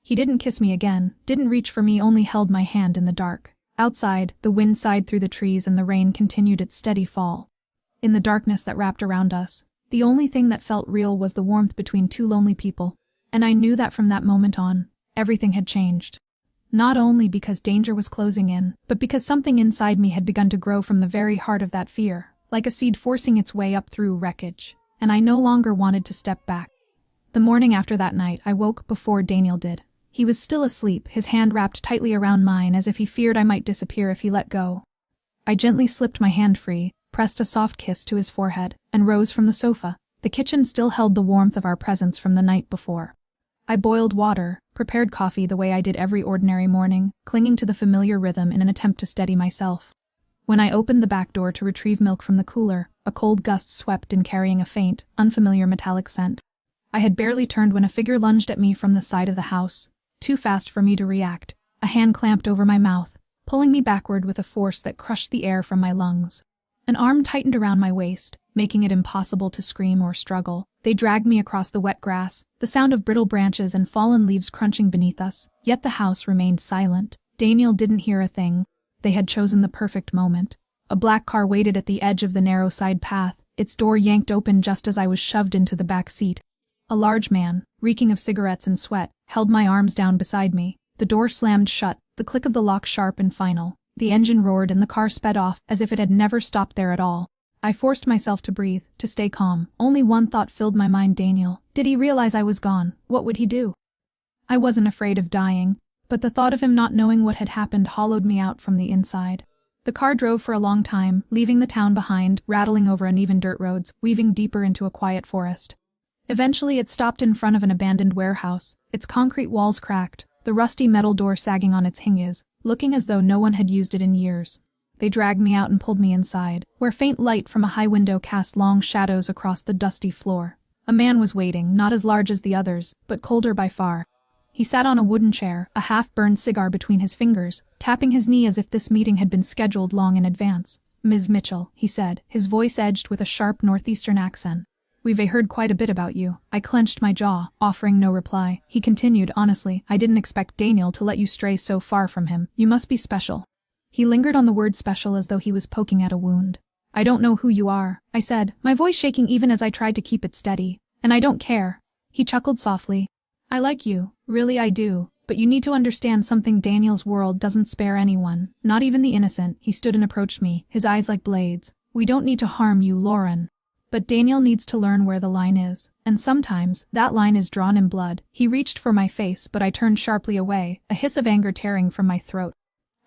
He didn't kiss me again, didn't reach for me, only held my hand in the dark. Outside, the wind sighed through the trees and the rain continued its steady fall. In the darkness that wrapped around us, the only thing that felt real was the warmth between two lonely people. And I knew that from that moment on, everything had changed. Not only because danger was closing in, but because something inside me had begun to grow from the very heart of that fear, like a seed forcing its way up through wreckage. And I no longer wanted to step back. The morning after that night, I woke before Daniel did. He was still asleep, his hand wrapped tightly around mine as if he feared I might disappear if he let go. I gently slipped my hand free, pressed a soft kiss to his forehead, and rose from the sofa. The kitchen still held the warmth of our presence from the night before. I boiled water, prepared coffee the way I did every ordinary morning, clinging to the familiar rhythm in an attempt to steady myself. When I opened the back door to retrieve milk from the cooler, a cold gust swept in carrying a faint, unfamiliar metallic scent. I had barely turned when a figure lunged at me from the side of the house. Too fast for me to react. A hand clamped over my mouth, pulling me backward with a force that crushed the air from my lungs. An arm tightened around my waist, making it impossible to scream or struggle. They dragged me across the wet grass, the sound of brittle branches and fallen leaves crunching beneath us, yet the house remained silent. Daniel didn't hear a thing. They had chosen the perfect moment. A black car waited at the edge of the narrow side path, its door yanked open just as I was shoved into the back seat. A large man, reeking of cigarettes and sweat, held my arms down beside me. The door slammed shut, the click of the lock sharp and final. The engine roared and the car sped off as if it had never stopped there at all. I forced myself to breathe, to stay calm. Only one thought filled my mind: Daniel. Did he realize I was gone? What would he do? I wasn't afraid of dying, but the thought of him not knowing what had happened hollowed me out from the inside. The car drove for a long time, leaving the town behind, rattling over uneven dirt roads, weaving deeper into a quiet forest. Eventually it stopped in front of an abandoned warehouse, its concrete walls cracked, the rusty metal door sagging on its hinges, looking as though no one had used it in years. They dragged me out and pulled me inside, where faint light from a high window cast long shadows across the dusty floor. A man was waiting, not as large as the others, but colder by far. He sat on a wooden chair, a half-burned cigar between his fingers, tapping his knee as if this meeting had been scheduled long in advance. "Ms. Mitchell," he said, his voice edged with a sharp northeastern accent. "We've heard quite a bit about you." I clenched my jaw, offering no reply. He continued, "Honestly, I didn't expect Daniel to let you stray so far from him. You must be special." He lingered on the word special as though he was poking at a wound. "I don't know who you are," I said, my voice shaking even as I tried to keep it steady. "And I don't care." He chuckled softly. "I like you. Really I do. But you need to understand something. Daniel's world doesn't spare anyone, not even the innocent." He stood and approached me, his eyes like blades. "We don't need to harm you, Lauren. But Daniel needs to learn where the line is, and sometimes that line is drawn in blood." He reached for my face, but I turned sharply away, a hiss of anger tearing from my throat.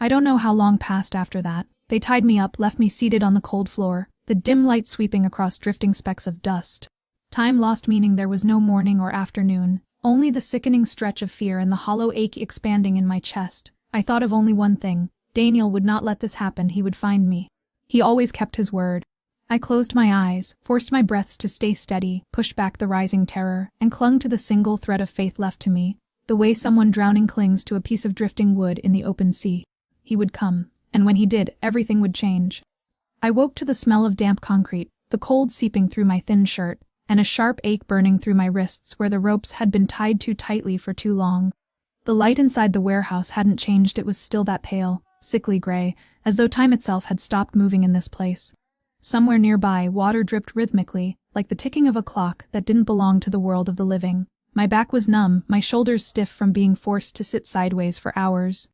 I don't know how long passed after that. They tied me up, left me seated on the cold floor, the dim light sweeping across drifting specks of dust. Time lost meaning. There was no morning or afternoon, only the sickening stretch of fear and the hollow ache expanding in my chest. I thought of only one thing: Daniel would not let this happen. He would find me. He always kept his word. I closed my eyes, forced my breaths to stay steady, pushed back the rising terror, and clung to the single thread of faith left to me, the way someone drowning clings to a piece of drifting wood in the open sea. He would come, and when he did, everything would change. I woke to the smell of damp concrete, the cold seeping through my thin shirt, and a sharp ache burning through my wrists where the ropes had been tied too tightly for too long. The light inside the warehouse hadn't changed. It was still that pale, sickly gray, as though time itself had stopped moving in this place. Somewhere nearby, water dripped rhythmically, like the ticking of a clock that didn't belong to the world of the living. My back was numb, my shoulders stiff from being forced to sit sideways for hours.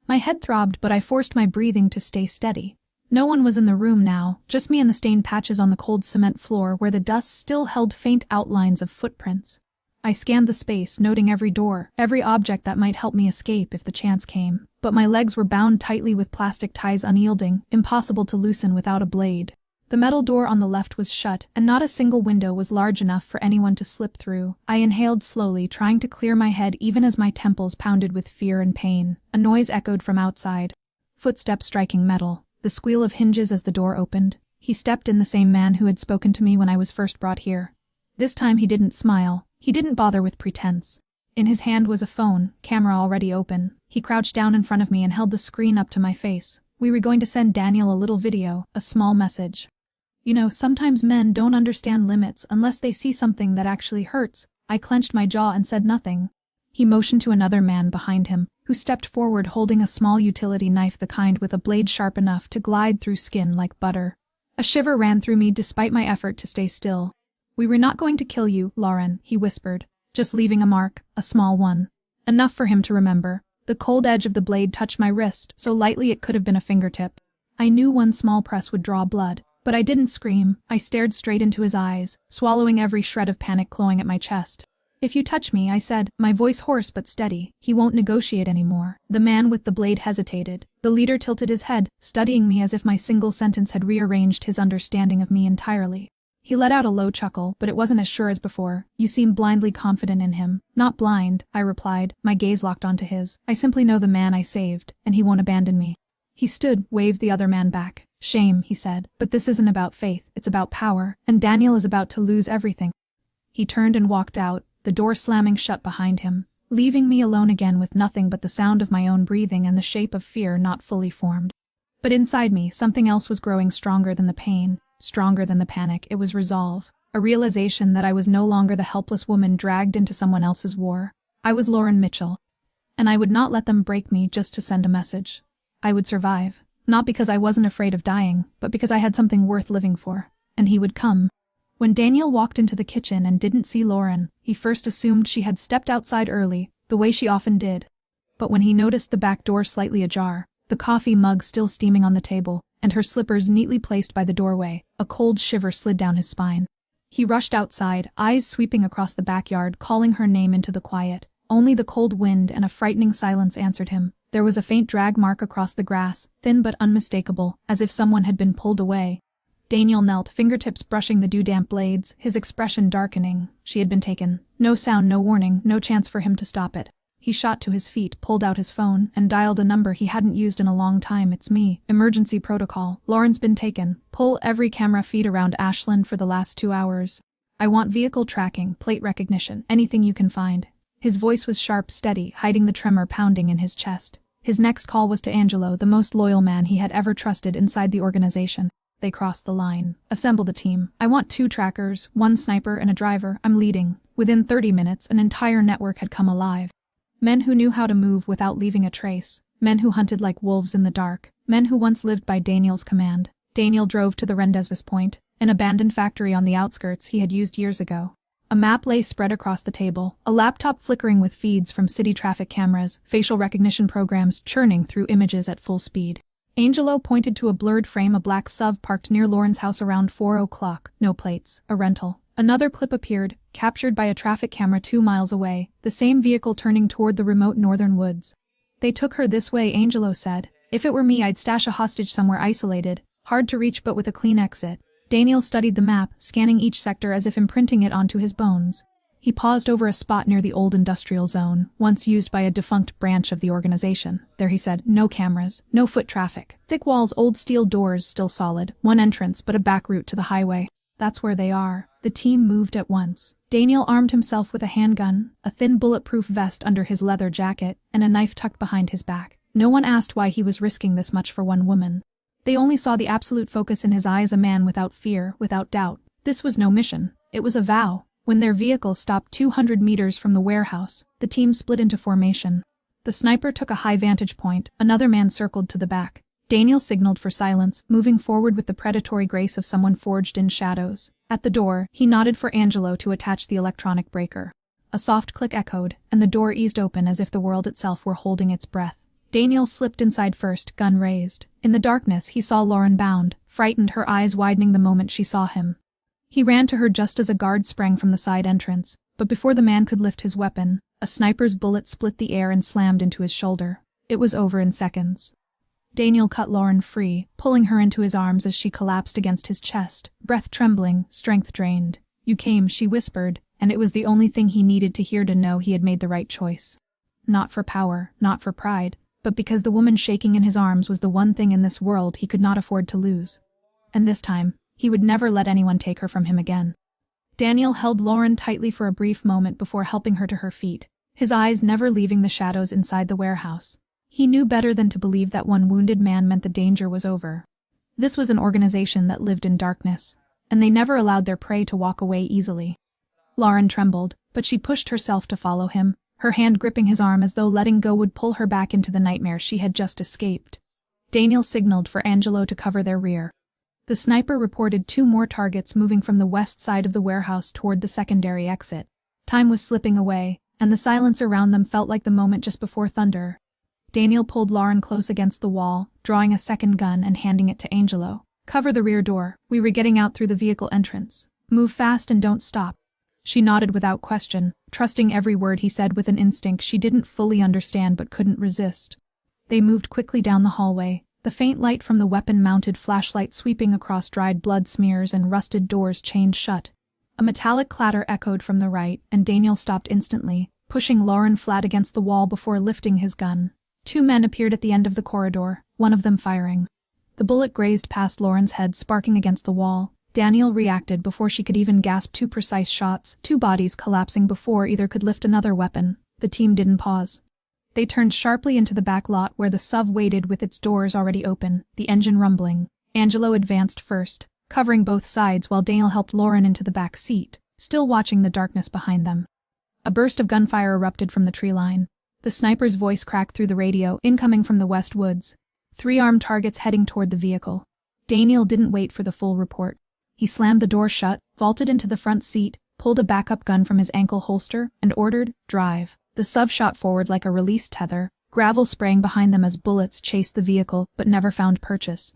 My head throbbed, but I forced my breathing to stay steady. No one was in the room now, just me and the stained patches on the cold cement floor where the dust still held faint outlines of footprints. I scanned the space, noting every door, every object that might help me escape if the chance came. But my legs were bound tightly with plastic ties, unyielding, impossible to loosen without a blade. The metal door on the left was shut, and not a single window was large enough for anyone to slip through. I inhaled slowly, trying to clear my head even as my temples pounded with fear and pain. A noise echoed from outside. Footsteps striking metal. The squeal of hinges as the door opened. He stepped in, the same man who had spoken to me when I was first brought here. This time he didn't smile. He didn't bother with pretense. In his hand was a phone, camera already open. He crouched down in front of me and held the screen up to my face. We were going to send Daniel a little video, a small message. "You know, sometimes men don't understand limits unless they see something that actually hurts." I clenched my jaw and said nothing. He motioned to another man behind him, who stepped forward holding a small utility knife, the kind with a blade sharp enough to glide through skin like butter. A shiver ran through me despite my effort to stay still. "We were not going to kill you, Lauren," he whispered, "just leaving a mark, a small one. Enough for him to remember." The cold edge of the blade touched my wrist, so lightly it could have been a fingertip. I knew one small press would draw blood. But I didn't scream. I stared straight into his eyes, swallowing every shred of panic clawing at my chest. "If you touch me," I said, my voice hoarse but steady, "he won't negotiate anymore." The man with the blade hesitated. The leader tilted his head, studying me as if my single sentence had rearranged his understanding of me entirely. He let out a low chuckle, but it wasn't as sure as before. You seem blindly confident in him. Not blind, I replied, my gaze locked onto his. I simply know the man I saved, and he won't abandon me. He stood, waved the other man back. Shame, he said, but this isn't about faith, it's about power, and Daniel is about to lose everything. He turned and walked out, the door slamming shut behind him, leaving me alone again with nothing but the sound of my own breathing and the shape of fear not fully formed. But inside me, something else was growing stronger than the pain, stronger than the panic. It was resolve, a realization that I was no longer the helpless woman dragged into someone else's war. I was Lauren Mitchell, and I would not let them break me just to send a message. I would survive, not because I wasn't afraid of dying, but because I had something worth living for, and he would come. When Daniel walked into the kitchen and didn't see Lauren, he first assumed she had stepped outside early, the way she often did. But when he noticed the back door slightly ajar, the coffee mug still steaming on the table, and her slippers neatly placed by the doorway, a cold shiver slid down his spine. He rushed outside, eyes sweeping across the backyard, calling her name into the quiet. Only the cold wind and a frightening silence answered him. There was a faint drag mark across the grass, thin but unmistakable, as if someone had been pulled away. Daniel knelt, fingertips brushing the dew-damp blades, his expression darkening. She had been taken. No sound, no warning, no chance for him to stop it. He shot to his feet, pulled out his phone, and dialed a number he hadn't used in a long time. It's me. Emergency protocol. Lauren's been taken. Pull every camera feed around Ashland for the last 2 hours. I want vehicle tracking, plate recognition, anything you can find. His voice was sharp, steady, hiding the tremor pounding in his chest. His next call was to Angelo, the most loyal man he had ever trusted inside the organization. They crossed the line. Assemble the team. I want 2 trackers, 1 sniper and a driver. I'm leading. Within 30 minutes, an entire network had come alive. Men who knew how to move without leaving a trace. Men who hunted like wolves in the dark. Men who once lived by Daniel's command. Daniel drove to the Rendezvous Point, an abandoned factory on the outskirts he had used years ago. A map lay spread across the table, a laptop flickering with feeds from city traffic cameras, facial recognition programs churning through images at full speed. Angelo pointed to a blurred frame, a black SUV parked near Lauren's house around 4 o'clock. No plates. A rental. Another clip appeared, captured by a traffic camera 2 miles away, the same vehicle turning toward the remote northern woods. They took her this way, Angelo said. If it were me, I'd stash a hostage somewhere isolated, hard to reach but with a clean exit. Daniel studied the map, scanning each sector as if imprinting it onto his bones. He paused over a spot near the old industrial zone, once used by a defunct branch of the organization. There, he said, no cameras, no foot traffic. Thick walls, old steel doors still solid, 1 entrance but a back route to the highway. That's where they are. The team moved at once. Daniel armed himself with a handgun, a thin bulletproof vest under his leather jacket, and a knife tucked behind his back. No one asked why he was risking this much for 1 woman. They only saw the absolute focus in his eyes, a man without fear, without doubt. This was no mission. It was a vow. When their vehicle stopped 200 meters from the warehouse, the team split into formation. The sniper took a high vantage point, another man circled to the back. Daniel signaled for silence, moving forward with the predatory grace of someone forged in shadows. At the door, he nodded for Angelo to attach the electronic breaker. A soft click echoed, and the door eased open as if the world itself were holding its breath. Daniel slipped inside first, gun raised. In the darkness, he saw Lauren bound, frightened, her eyes widening the moment she saw him. He ran to her just as a guard sprang from the side entrance, but before the man could lift his weapon, a sniper's bullet split the air and slammed into his shoulder. It was over in seconds. Daniel cut Lauren free, pulling her into his arms as she collapsed against his chest, breath trembling, strength drained. You came, she whispered, and it was the only thing he needed to hear to know he had made the right choice. Not for power, not for pride, but because the woman shaking in his arms was the one thing in this world he could not afford to lose. And this time, he would never let anyone take her from him again. Daniel held Lauren tightly for a brief moment before helping her to her feet, his eyes never leaving the shadows inside the warehouse. He knew better than to believe that 1 wounded man meant the danger was over. This was an organization that lived in darkness, and they never allowed their prey to walk away easily. Lauren trembled, but she pushed herself to follow him, her hand gripping his arm as though letting go would pull her back into the nightmare she had just escaped. Daniel signaled for Angelo to cover their rear. The sniper reported 2 more targets moving from the west side of the warehouse toward the secondary exit. Time was slipping away, and the silence around them felt like the moment just before thunder. Daniel pulled Lauren close against the wall, drawing a second gun and handing it to Angelo. Cover the rear door. We were getting out through the vehicle entrance. Move fast and don't stop. She nodded without question, trusting every word he said with an instinct she didn't fully understand but couldn't resist. They moved quickly down the hallway, the faint light from the weapon-mounted flashlight sweeping across dried blood smears and rusted doors chained shut. A metallic clatter echoed from the right, and Daniel stopped instantly, pushing Lauren flat against the wall before lifting his gun. 2 men appeared at the end of the corridor, one of them firing. The bullet grazed past Lauren's head, sparking against the wall. Daniel reacted before she could even gasp 2 precise shots, 2 bodies collapsing before either could lift another weapon. The team didn't pause. They turned sharply into the back lot where the SUV waited with its doors already open, the engine rumbling. Angelo advanced first, covering both sides while Daniel helped Lauren into the back seat, still watching the darkness behind them. A burst of gunfire erupted from the tree line. The sniper's voice cracked through the radio, incoming from the west woods. 3 armed targets heading toward the vehicle. Daniel didn't wait for the full report. He slammed the door shut, vaulted into the front seat, pulled a backup gun from his ankle holster, and ordered, "Drive." The SUV shot forward like a released tether, gravel spraying behind them as bullets chased the vehicle but never found purchase.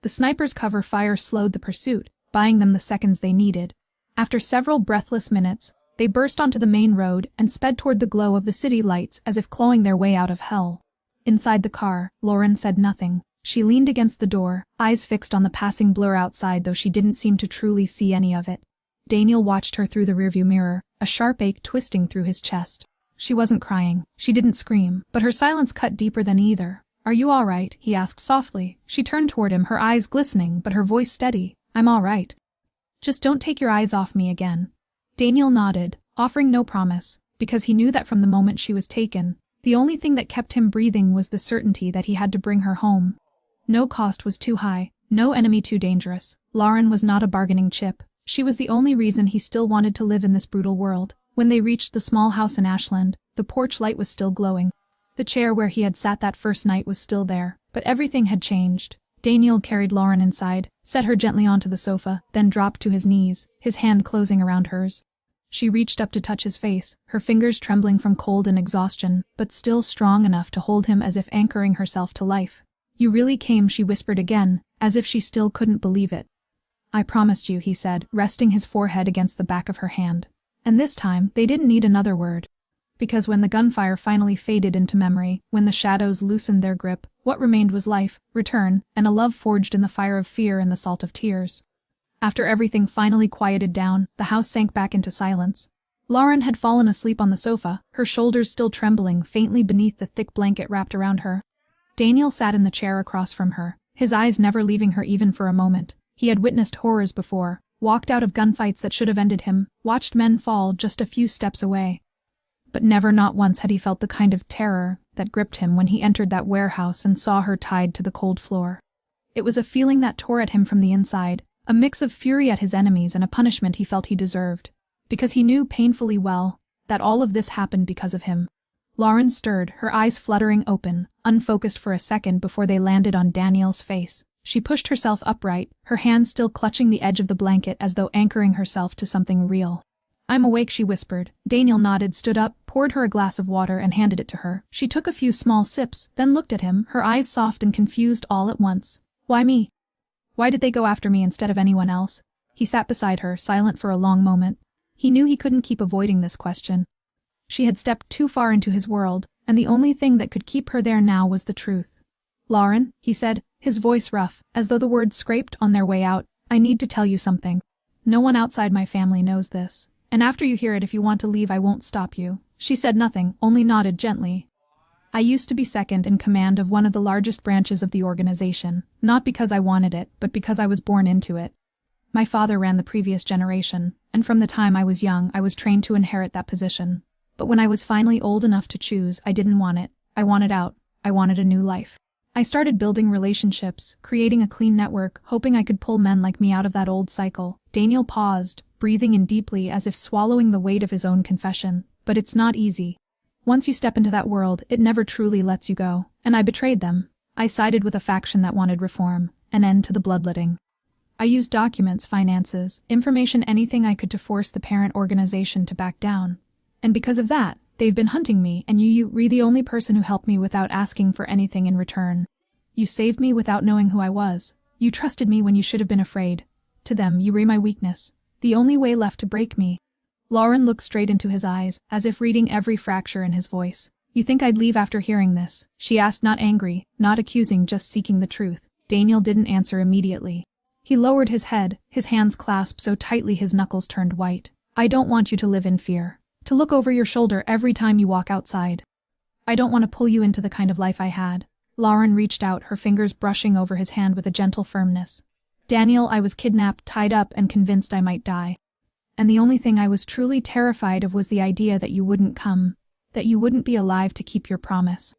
The sniper's cover fire slowed the pursuit, buying them the seconds they needed. After several breathless minutes, they burst onto the main road and sped toward the glow of the city lights as if clawing their way out of hell. Inside the car, Lauren said nothing. She leaned against the door, eyes fixed on the passing blur outside, though she didn't seem to truly see any of it. Daniel watched her through the rearview mirror, a sharp ache twisting through his chest. She wasn't crying. She didn't scream, but her silence cut deeper than either. "Are you all right?" he asked softly. She turned toward him, her eyes glistening, but her voice steady. "I'm all right. Just don't take your eyes off me again." Daniel nodded, offering no promise, because he knew that from the moment she was taken, the only thing that kept him breathing was the certainty that he had to bring her home. No cost was too high, no enemy too dangerous. Lauren was not a bargaining chip. She was the only reason he still wanted to live in this brutal world. When they reached the small house in Ashland, the porch light was still glowing. The chair where he had sat that first night was still there, but everything had changed. Daniel carried Lauren inside, set her gently onto the sofa, then dropped to his knees, his hand closing around hers. She reached up to touch his face, her fingers trembling from cold and exhaustion, but still strong enough to hold him as if anchoring herself to life. "You really came," she whispered again, as if she still couldn't believe it. "I promised you," he said, resting his forehead against the back of her hand. And this time, they didn't need another word. Because when the gunfire finally faded into memory, when the shadows loosened their grip, what remained was life, return, and a love forged in the fire of fear and the salt of tears. After everything finally quieted down, the house sank back into silence. Lauren had fallen asleep on the sofa, her shoulders still trembling faintly beneath the thick blanket wrapped around her. Daniel sat in the chair across from her, his eyes never leaving her even for a moment. He had witnessed horrors before, walked out of gunfights that should have ended him, watched men fall just a few steps away. But never, not once, had he felt the kind of terror that gripped him when he entered that warehouse and saw her tied to the cold floor. It was a feeling that tore at him from the inside, a mix of fury at his enemies and a punishment he felt he deserved. Because he knew painfully well that all of this happened because of him. Lauren stirred, her eyes fluttering open, unfocused for a second before they landed on Daniel's face. She pushed herself upright, her hands still clutching the edge of the blanket as though anchoring herself to something real. "I'm awake," she whispered. Daniel nodded, stood up, poured her a glass of water and handed it to her. She took a few small sips, then looked at him, her eyes soft and confused all at once. "Why me? Why did they go after me instead of anyone else?" He sat beside her, silent for a long moment. He knew he couldn't keep avoiding this question. She had stepped too far into his world, and the only thing that could keep her there now was the truth. "Lauren," he said, his voice rough, as though the words scraped on their way out, "I need to tell you something. No one outside my family knows this. And after you hear it, if you want to leave, I won't stop you." She said nothing, only nodded gently. "I used to be second in command of one of the largest branches of the organization, not because I wanted it, but because I was born into it. My father ran the previous generation, and from the time I was young, I was trained to inherit that position. But when I was finally old enough to choose, I didn't want it. I wanted out. I wanted a new life. I started building relationships, creating a clean network, hoping I could pull men like me out of that old cycle." Daniel paused, breathing in deeply as if swallowing the weight of his own confession. "But it's not easy. Once you step into that world, it never truly lets you go. And I betrayed them. I sided with a faction that wanted reform, an end to the bloodletting. I used documents, finances, information, anything I could to force the parent organization to back down. And because of that, they've been hunting me, and you were the only person who helped me without asking for anything in return. You saved me without knowing who I was. You trusted me when you should have been afraid. To them, you were my weakness, the only way left to break me." Lauren looked straight into his eyes, as if reading every fracture in his voice. You think I'd leave after hearing this? She asked, not angry, not accusing, just seeking the truth. Daniel didn't answer immediately. He lowered his head, his hands clasped so tightly his knuckles turned white. I don't want you to live in fear. To look over your shoulder every time you walk outside. I don't want to pull you into the kind of life I had. Lauren reached out, her fingers brushing over his hand with a gentle firmness. Daniel, I was kidnapped, tied up, and convinced I might die. And the only thing I was truly terrified of was the idea that you wouldn't come, that you wouldn't be alive to keep your promise.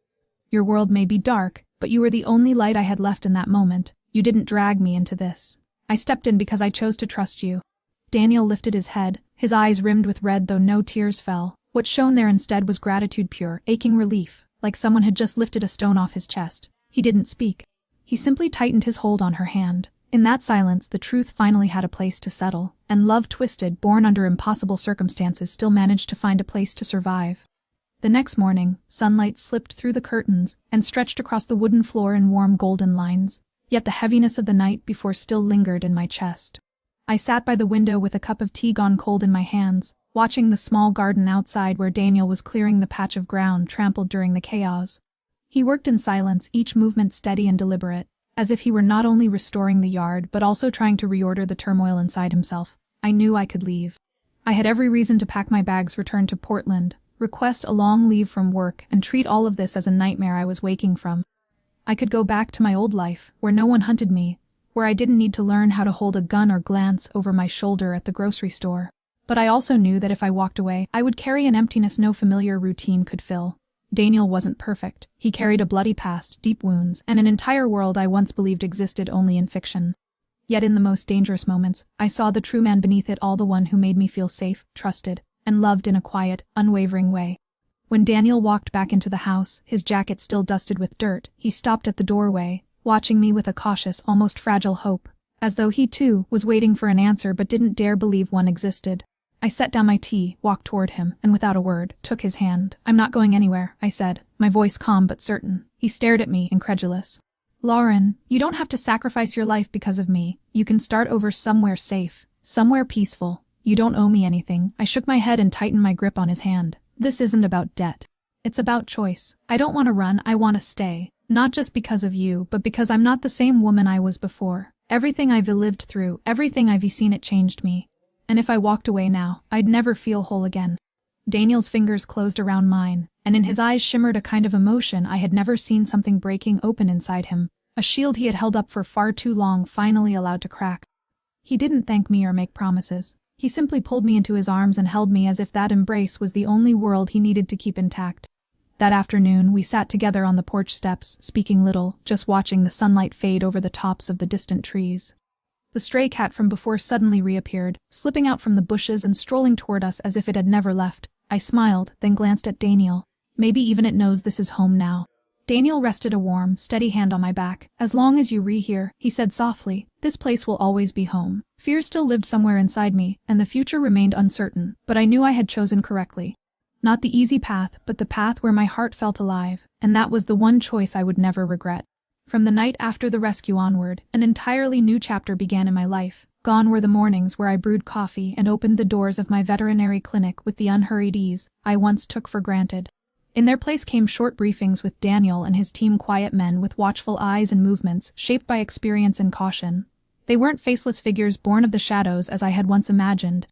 Your world may be dark, but you were the only light I had left in that moment. You didn't drag me into this. I stepped in because I chose to trust you. Daniel lifted his head, his eyes rimmed with red though no tears fell. What shone there instead was gratitude, pure, aching relief, like someone had just lifted a stone off his chest. He didn't speak. He simply tightened his hold on her hand. In that silence, the truth finally had a place to settle, and love twisted, born under impossible circumstances, still managed to find a place to survive. The next morning, sunlight slipped through the curtains and stretched across the wooden floor in warm golden lines, yet the heaviness of the night before still lingered in my chest. I sat by the window with a cup of tea gone cold in my hands, watching the small garden outside where Daniel was clearing the patch of ground trampled during the chaos. He worked in silence, each movement steady and deliberate, as if he were not only restoring the yard but also trying to reorder the turmoil inside himself. I knew I could leave. I had every reason to pack my bags, return to Portland, request a long leave from work, and treat all of this as a nightmare I was waking from. I could go back to my old life, where no one hunted me, where I didn't need to learn how to hold a gun or glance over my shoulder at the grocery store. But I also knew that if I walked away, I would carry an emptiness no familiar routine could fill. Daniel wasn't perfect. He carried a bloody past, deep wounds, and an entire world I once believed existed only in fiction. Yet in the most dangerous moments, I saw the true man beneath it all, the one who made me feel safe, trusted, and loved in a quiet, unwavering way. When Daniel walked back into the house, his jacket still dusted with dirt, he stopped at the doorway, watching me with a cautious, almost fragile hope, as though he too was waiting for an answer but didn't dare believe one existed. I set down my tea, walked toward him, and without a word, took his hand. I'm not going anywhere, I said, my voice calm but certain. He stared at me, incredulous. Lauren, you don't have to sacrifice your life because of me. You can start over somewhere safe, somewhere peaceful. You don't owe me anything. I shook my head and tightened my grip on his hand. This isn't about debt. It's about choice. I don't want to run, I want to stay. Not just because of you, but because I'm not the same woman I was before. Everything I've lived through, everything I've seen, it changed me. And if I walked away now, I'd never feel whole again. Daniel's fingers closed around mine, and in his eyes shimmered a kind of emotion I had never seen, something breaking open inside him. A shield he had held up for far too long, finally allowed to crack. He didn't thank me or make promises. He simply pulled me into his arms and held me as if that embrace was the only world he needed to keep intact. That afternoon, we sat together on the porch steps, speaking little, just watching the sunlight fade over the tops of the distant trees. The stray cat from before suddenly reappeared, slipping out from the bushes and strolling toward us as if it had never left. I smiled, then glanced at Daniel. Maybe even it knows this is home now. Daniel rested a warm, steady hand on my back. As long as you're here, he said softly, this place will always be home. Fear still lived somewhere inside me, and the future remained uncertain, but I knew I had chosen correctly. Not the easy path, but the path where my heart felt alive, and that was the one choice I would never regret. From the night after the rescue onward, an entirely new chapter began in my life. Gone were the mornings where I brewed coffee and opened the doors of my veterinary clinic with the unhurried ease I once took for granted. In their place came short briefings with Daniel and his team, quiet men with watchful eyes and movements shaped by experience and caution. They weren't faceless figures born of the shadows as I had once imagined.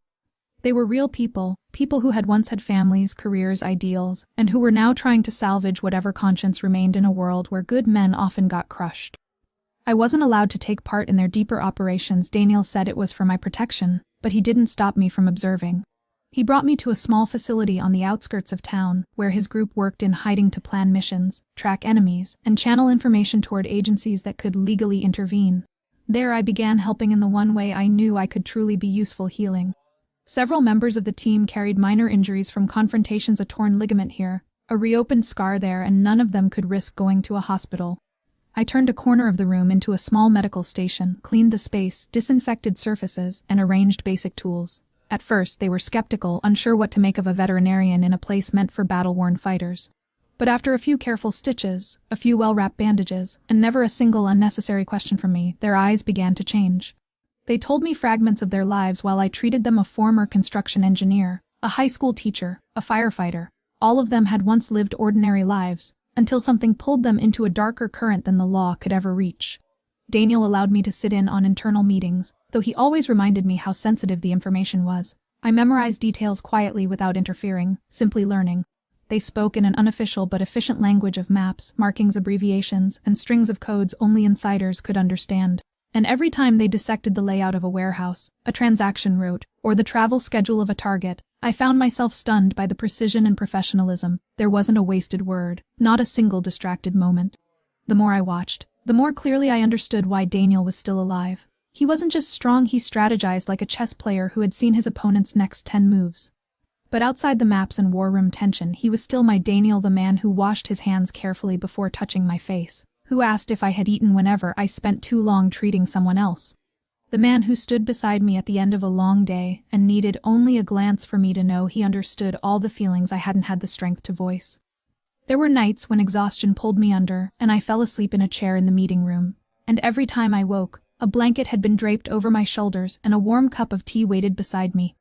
They were real people, people who had once had families, careers, ideals, and who were now trying to salvage whatever conscience remained in a world where good men often got crushed. I wasn't allowed to take part in their deeper operations. Daniel said it was for my protection, but he didn't stop me from observing. He brought me to a small facility on the outskirts of town, where his group worked in hiding to plan missions, track enemies, and channel information toward agencies that could legally intervene. There I began helping in the one way I knew I could truly be useful: healing. Several members of the team carried minor injuries from confrontations, a torn ligament here, a reopened scar there, and none of them could risk going to a hospital. I turned a corner of the room into a small medical station, cleaned the space, disinfected surfaces, and arranged basic tools. At first, they were skeptical, unsure what to make of a veterinarian in a place meant for battle-worn fighters. But after a few careful stitches, a few well-wrapped bandages, and never a single unnecessary question from me, their eyes began to change. They told me fragments of their lives while I treated them: a former construction engineer, a high school teacher, a firefighter, All of them had once lived ordinary lives, until something pulled them into a darker current than the law could ever reach. Daniel allowed me to sit in on internal meetings, though he always reminded me how sensitive the information was. I memorized details quietly without interfering, simply learning. They spoke in an unofficial but efficient language of maps, markings, abbreviations, and strings of codes only insiders could understand. And every time they dissected the layout of a warehouse, a transaction route, or the travel schedule of a target, I found myself stunned by the precision and professionalism. There wasn't a wasted word, not a single distracted moment. The more I watched, the more clearly I understood why Daniel was still alive. He wasn't just strong, he strategized like a chess player who had seen his opponent's next 10 moves. But outside the maps and war room tension, he was still my Daniel, the man who washed his hands carefully before touching my face, who asked if I had eaten whenever I spent too long treating someone else. The man who stood beside me at the end of a long day and needed only a glance for me to know he understood all the feelings I hadn't had the strength to voice. There were nights when exhaustion pulled me under and I fell asleep in a chair in the meeting room, and every time I woke, a blanket had been draped over my shoulders and a warm cup of tea waited beside me.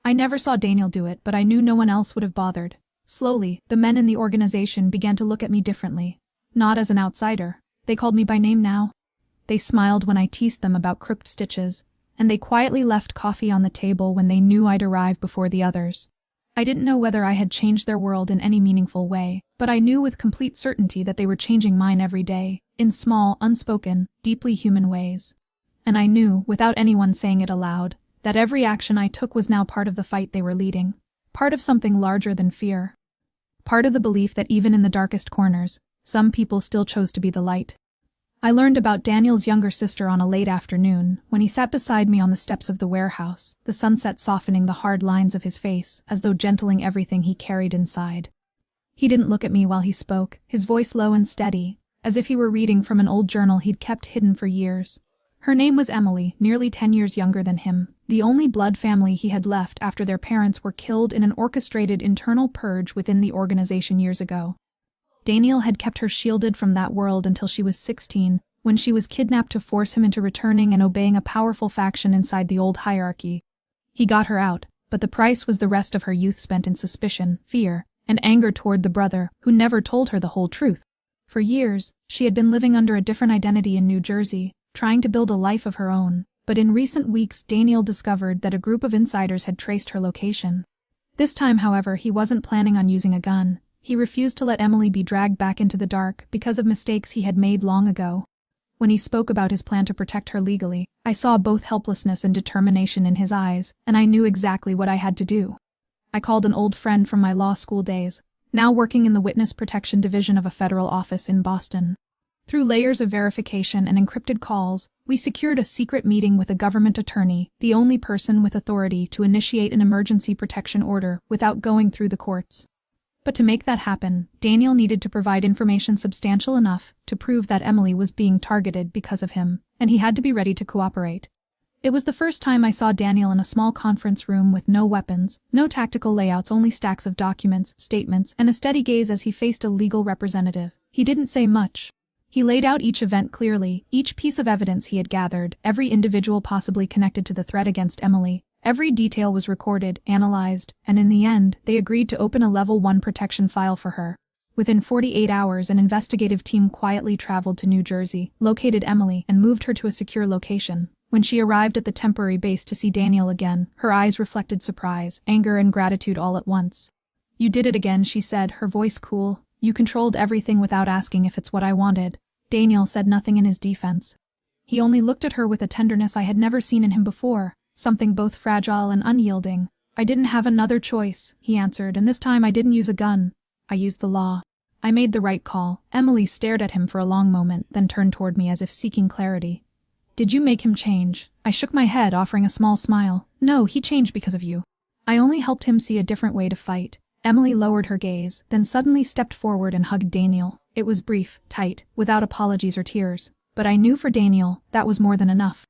I never saw Daniel do it, but I knew no one else would have bothered. Slowly, the men in the organization began to look at me differently. Not as an outsider. They called me by name now. They smiled when I teased them about crooked stitches, and they quietly left coffee on the table when they knew I'd arrive before the others. I didn't know whether I had changed their world in any meaningful way, but I knew with complete certainty that they were changing mine every day, in small, unspoken, deeply human ways. And I knew, without anyone saying it aloud, that every action I took was now part of the fight they were leading, part of something larger than fear. Part of the belief that even in the darkest corners, some people still chose to be the light. I learned about Daniel's younger sister on a late afternoon, when he sat beside me on the steps of the warehouse, the sunset softening the hard lines of his face, as though gentling everything he carried inside. He didn't look at me while he spoke, his voice low and steady, as if he were reading from an old journal he'd kept hidden for years. Her name was Emily, nearly 10 years younger than him, the only blood family he had left after their parents were killed in an orchestrated internal purge within the organization years ago. Daniel had kept her shielded from that world until she was 16, when she was kidnapped to force him into returning and obeying a powerful faction inside the old hierarchy. He got her out, but the price was the rest of her youth spent in suspicion, fear, and anger toward the brother, who never told her the whole truth. For years, she had been living under a different identity in New Jersey, trying to build a life of her own, but in recent weeks Daniel discovered that a group of insiders had traced her location. This time, however, he wasn't planning on using a gun. He refused to let Emily be dragged back into the dark because of mistakes he had made long ago. When he spoke about his plan to protect her legally, I saw both helplessness and determination in his eyes, and I knew exactly what I had to do. I called an old friend from my law school days, now working in the Witness Protection Division of a federal office in Boston. Through layers of verification and encrypted calls, we secured a secret meeting with a government attorney, the only person with authority to initiate an emergency protection order without going through the courts. But to make that happen, Daniel needed to provide information substantial enough to prove that Emily was being targeted because of him, and he had to be ready to cooperate. It was the first time I saw Daniel in a small conference room with no weapons, no tactical layouts, only stacks of documents, statements, and a steady gaze as he faced a legal representative. He didn't say much. He laid out each event clearly, each piece of evidence he had gathered, every individual possibly connected to the threat against Emily. Every detail was recorded, analyzed, and in the end, they agreed to open a Level 1 protection file for her. Within 48 hours, an investigative team quietly traveled to New Jersey, located Emily, and moved her to a secure location. When she arrived at the temporary base to see Daniel again, her eyes reflected surprise, anger, and gratitude all at once. "You did it again," she said, her voice cool. "You controlled everything without asking if it's what I wanted." Daniel said nothing in his defense. He only looked at her with a tenderness I had never seen in him before, something both fragile and unyielding. "I didn't have another choice," he answered, "and this time I didn't use a gun. I used the law. I made the right call." Emily stared at him for a long moment, then turned toward me as if seeking clarity. "Did you make him change?" I shook my head, offering a small smile. "No, he changed because of you. I only helped him see a different way to fight." Emily lowered her gaze, then suddenly stepped forward and hugged Daniel. It was brief, tight, without apologies or tears, but I knew for Daniel, that was more than enough.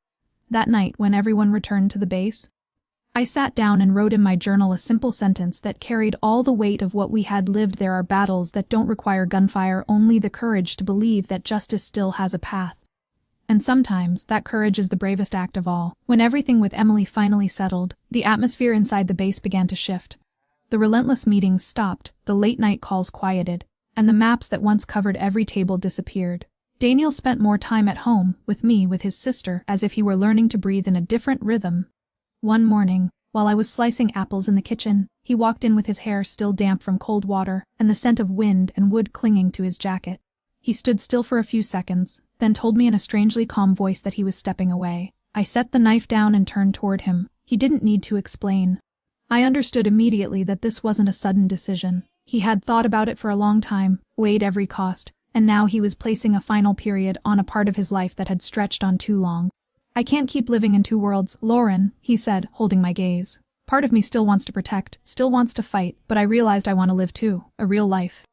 That night, when everyone returned to the base, I sat down and wrote in my journal a simple sentence that carried all the weight of what we had lived. There are battles that don't require gunfire, only the courage to believe that justice still has a path. And sometimes, that courage is the bravest act of all. When everything with Emily finally settled, the atmosphere inside the base began to shift. The relentless meetings stopped, the late-night calls quieted, and the maps that once covered every table disappeared. Daniel spent more time at home, with me, with his sister, as if he were learning to breathe in a different rhythm. One morning, while I was slicing apples in the kitchen, he walked in with his hair still damp from cold water, and the scent of wind and wood clinging to his jacket. He stood still for a few seconds, then told me in a strangely calm voice that he was stepping away. I set the knife down and turned toward him. He didn't need to explain. I understood immediately that this wasn't a sudden decision. He had thought about it for a long time, weighed every cost, and now he was placing a final period on a part of his life that had stretched on too long. I can't keep living in two worlds, Lauren, he said, holding my gaze. Part of me still wants to protect, still wants to fight, but I realized I want to live too, a real life.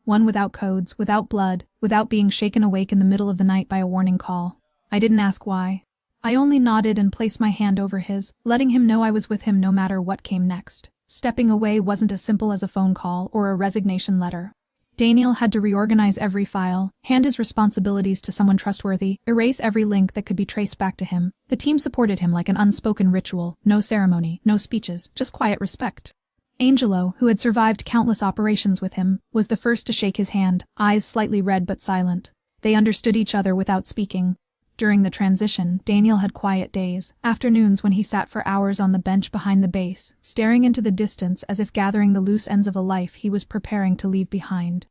One without codes, without blood, without being shaken awake in the middle of the night by a warning call. I didn't ask why. I only nodded and placed my hand over his, letting him know I was with him no matter what came next. Stepping away wasn't as simple as a phone call or a resignation letter. Daniel had to reorganize every file, hand his responsibilities to someone trustworthy, erase every link that could be traced back to him. The team supported him like an unspoken ritual, no ceremony, no speeches, just quiet respect. Angelo, who had survived countless operations with him, was the first to shake his hand, eyes slightly red but silent. They understood each other without speaking. During the transition, Daniel had quiet days, afternoons when he sat for hours on the bench behind the base, staring into the distance as if gathering the loose ends of a life he was preparing to leave behind.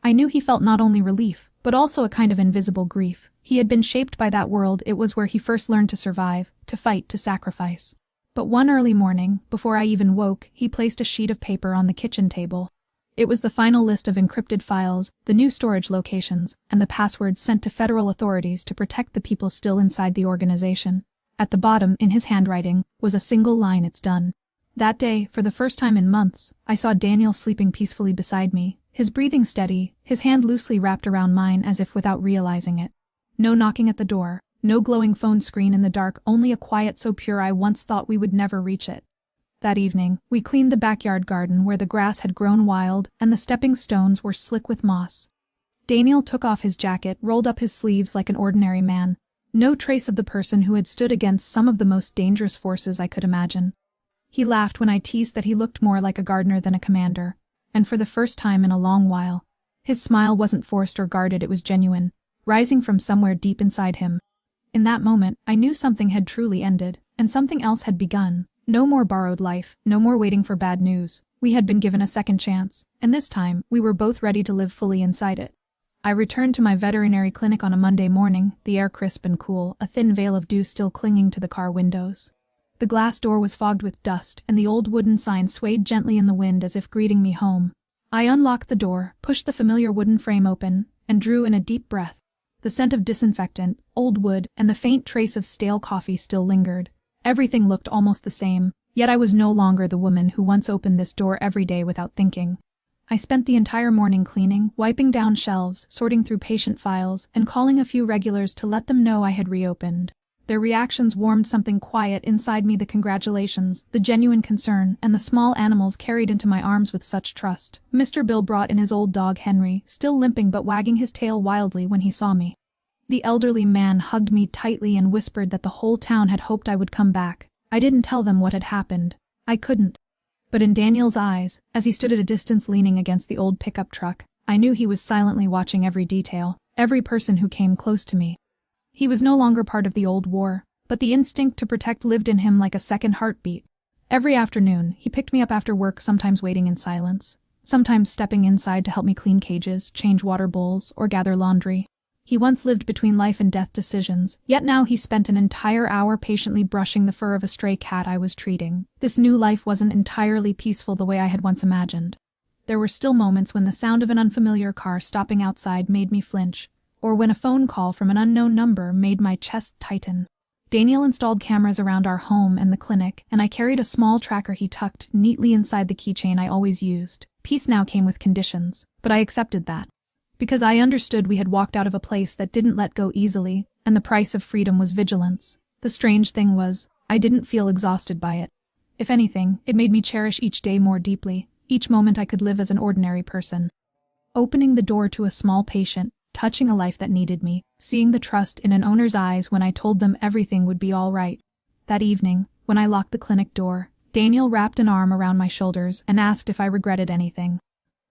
I knew he felt not only relief, but also a kind of invisible grief. He had been shaped by that world. It was where he first learned to survive, to fight, to sacrifice. But one early morning, before I even woke, he placed a sheet of paper on the kitchen table. It was the final list of encrypted files, the new storage locations, and the passwords sent to federal authorities to protect the people still inside the organization. At the bottom, in his handwriting, was a single line: "It's done." That day, for the first time in months, I saw Daniel sleeping peacefully beside me, his breathing steady, his hand loosely wrapped around mine as if without realizing it. No knocking at the door, no glowing phone screen in the dark, only a quiet so pure I once thought we would never reach it. That evening, we cleaned the backyard garden where the grass had grown wild and the stepping stones were slick with moss. Daniel took off his jacket, rolled up his sleeves like an ordinary man. No trace of the person who had stood against some of the most dangerous forces I could imagine. He laughed when I teased that he looked more like a gardener than a commander. And for the first time in a long while, his smile wasn't forced or guarded, it was genuine, rising from somewhere deep inside him. In that moment, I knew something had truly ended, and something else had begun. No more borrowed life, no more waiting for bad news. We had been given a second chance, and this time, we were both ready to live fully inside it. I returned to my veterinary clinic on a Monday morning, the air crisp and cool, a thin veil of dew still clinging to the car windows. The glass door was fogged with dust, and the old wooden sign swayed gently in the wind as if greeting me home. I unlocked the door, pushed the familiar wooden frame open, and drew in a deep breath. The scent of disinfectant, old wood, and the faint trace of stale coffee still lingered. Everything looked almost the same, yet I was no longer the woman who once opened this door every day without thinking. I spent the entire morning cleaning, wiping down shelves, sorting through patient files, and calling a few regulars to let them know I had reopened. Their reactions warmed something quiet inside me: the congratulations, the genuine concern, and the small animals carried into my arms with such trust. Mr. Bill brought in his old dog Henry, still limping but wagging his tail wildly when he saw me. The elderly man hugged me tightly and whispered that the whole town had hoped I would come back. I didn't tell them what had happened. I couldn't. But in Daniel's eyes, as he stood at a distance leaning against the old pickup truck, I knew he was silently watching every detail, every person who came close to me. He was no longer part of the old war, but the instinct to protect lived in him like a second heartbeat. Every afternoon, he picked me up after work, sometimes waiting in silence, sometimes stepping inside to help me clean cages, change water bowls, or gather laundry. He once lived between life and death decisions, yet now he spent an entire hour patiently brushing the fur of a stray cat I was treating. This new life wasn't entirely peaceful the way I had once imagined. There were still moments when the sound of an unfamiliar car stopping outside made me flinch, or when a phone call from an unknown number made my chest tighten. Daniel installed cameras around our home and the clinic, and I carried a small tracker he tucked neatly inside the keychain I always used. Peace now came with conditions, but I accepted that. Because I understood we had walked out of a place that didn't let go easily, and the price of freedom was vigilance. The strange thing was, I didn't feel exhausted by it. If anything, it made me cherish each day more deeply, each moment I could live as an ordinary person. Opening the door to a small patient, touching a life that needed me, seeing the trust in an owner's eyes when I told them everything would be all right. That evening, when I locked the clinic door, Daniel wrapped an arm around my shoulders and asked if I regretted anything.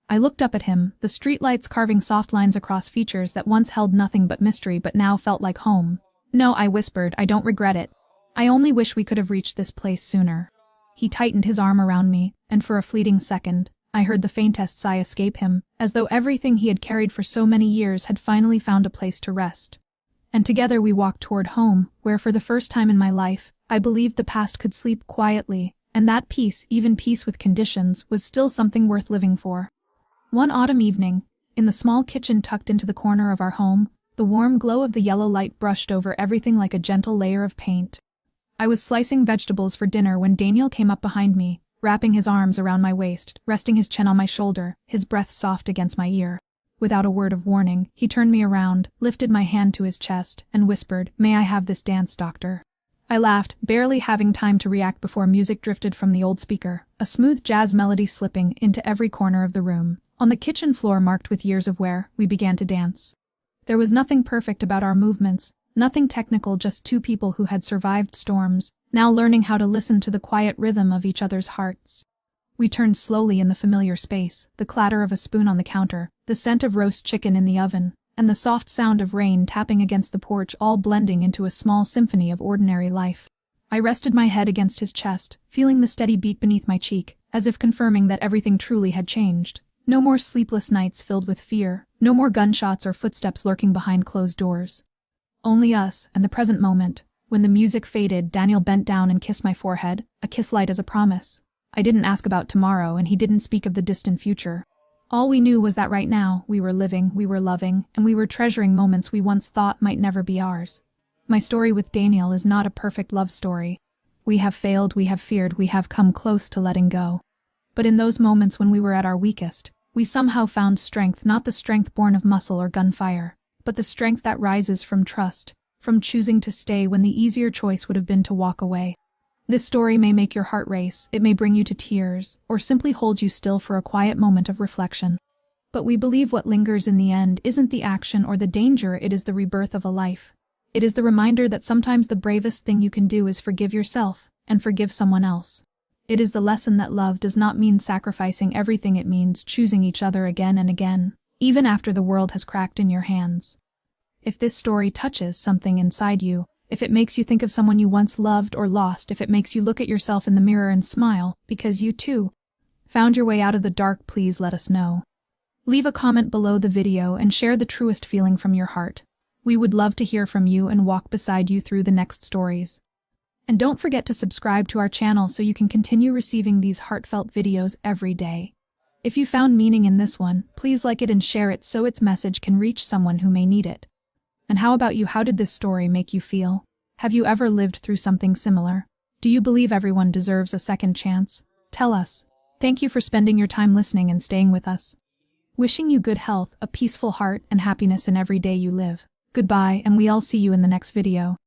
I looked up at him, the streetlights carving soft lines across features that once held nothing but mystery but now felt like home. No, I whispered, I don't regret it. I only wish we could have reached this place sooner. He tightened his arm around me, and for a fleeting second, I heard the faintest sigh escape him, as though everything he had carried for so many years had finally found a place to rest. And together we walked toward home, where for the first time in my life, I believed the past could sleep quietly, and that peace, even peace with conditions, was still something worth living for. One autumn evening, in the small kitchen tucked into the corner of our home, the warm glow of the yellow light brushed over everything like a gentle layer of paint. I was slicing vegetables for dinner when Daniel came up behind me, wrapping his arms around my waist, resting his chin on my shoulder, his breath soft against my ear. Without a word of warning, he turned me around, lifted my hand to his chest, and whispered, "May I have this dance, doctor?" I laughed, barely having time to react before music drifted from the old speaker, a smooth jazz melody slipping into every corner of the room. On the kitchen floor marked with years of wear, we began to dance. There was nothing perfect about our movements, nothing technical, just two people who had survived storms, now learning how to listen to the quiet rhythm of each other's hearts. We turned slowly in the familiar space, the clatter of a spoon on the counter, the scent of roast chicken in the oven, and the soft sound of rain tapping against the porch all blending into a small symphony of ordinary life. I rested my head against his chest, feeling the steady beat beneath my cheek, as if confirming that everything truly had changed. No more sleepless nights filled with fear, no more gunshots or footsteps lurking behind closed doors. Only us, and the present moment. When the music faded, Daniel bent down and kissed my forehead, a kiss light as a promise. I didn't ask about tomorrow, and he didn't speak of the distant future. All we knew was that right now, we were living, we were loving, and we were treasuring moments we once thought might never be ours. My story with Daniel is not a perfect love story. We have failed, we have feared, we have come close to letting go. But in those moments when we were at our weakest, we somehow found strength, not the strength born of muscle or gunfire, but the strength that rises from trust, from choosing to stay when the easier choice would have been to walk away. This story may make your heart race, it may bring you to tears, or simply hold you still for a quiet moment of reflection. But we believe what lingers in the end isn't the action or the danger, it is the rebirth of a life. It is the reminder that sometimes the bravest thing you can do is forgive yourself, and forgive someone else. It is the lesson that love does not mean sacrificing everything, it means choosing each other again and again, even after the world has cracked in your hands. If this story touches something inside you, if it makes you think of someone you once loved or lost, if it makes you look at yourself in the mirror and smile, because you too found your way out of the dark, please let us know. Leave a comment below the video and share the truest feeling from your heart. We would love to hear from you and walk beside you through the next stories. And don't forget to subscribe to our channel so you can continue receiving these heartfelt videos every day. If you found meaning in this one, please like it and share it so its message can reach someone who may need it. And how about you? How did this story make you feel? Have you ever lived through something similar? Do you believe everyone deserves a second chance? Tell us. Thank you for spending your time listening and staying with us. Wishing you good health, a peaceful heart, and happiness in every day you live. Goodbye, and we all see you in the next video.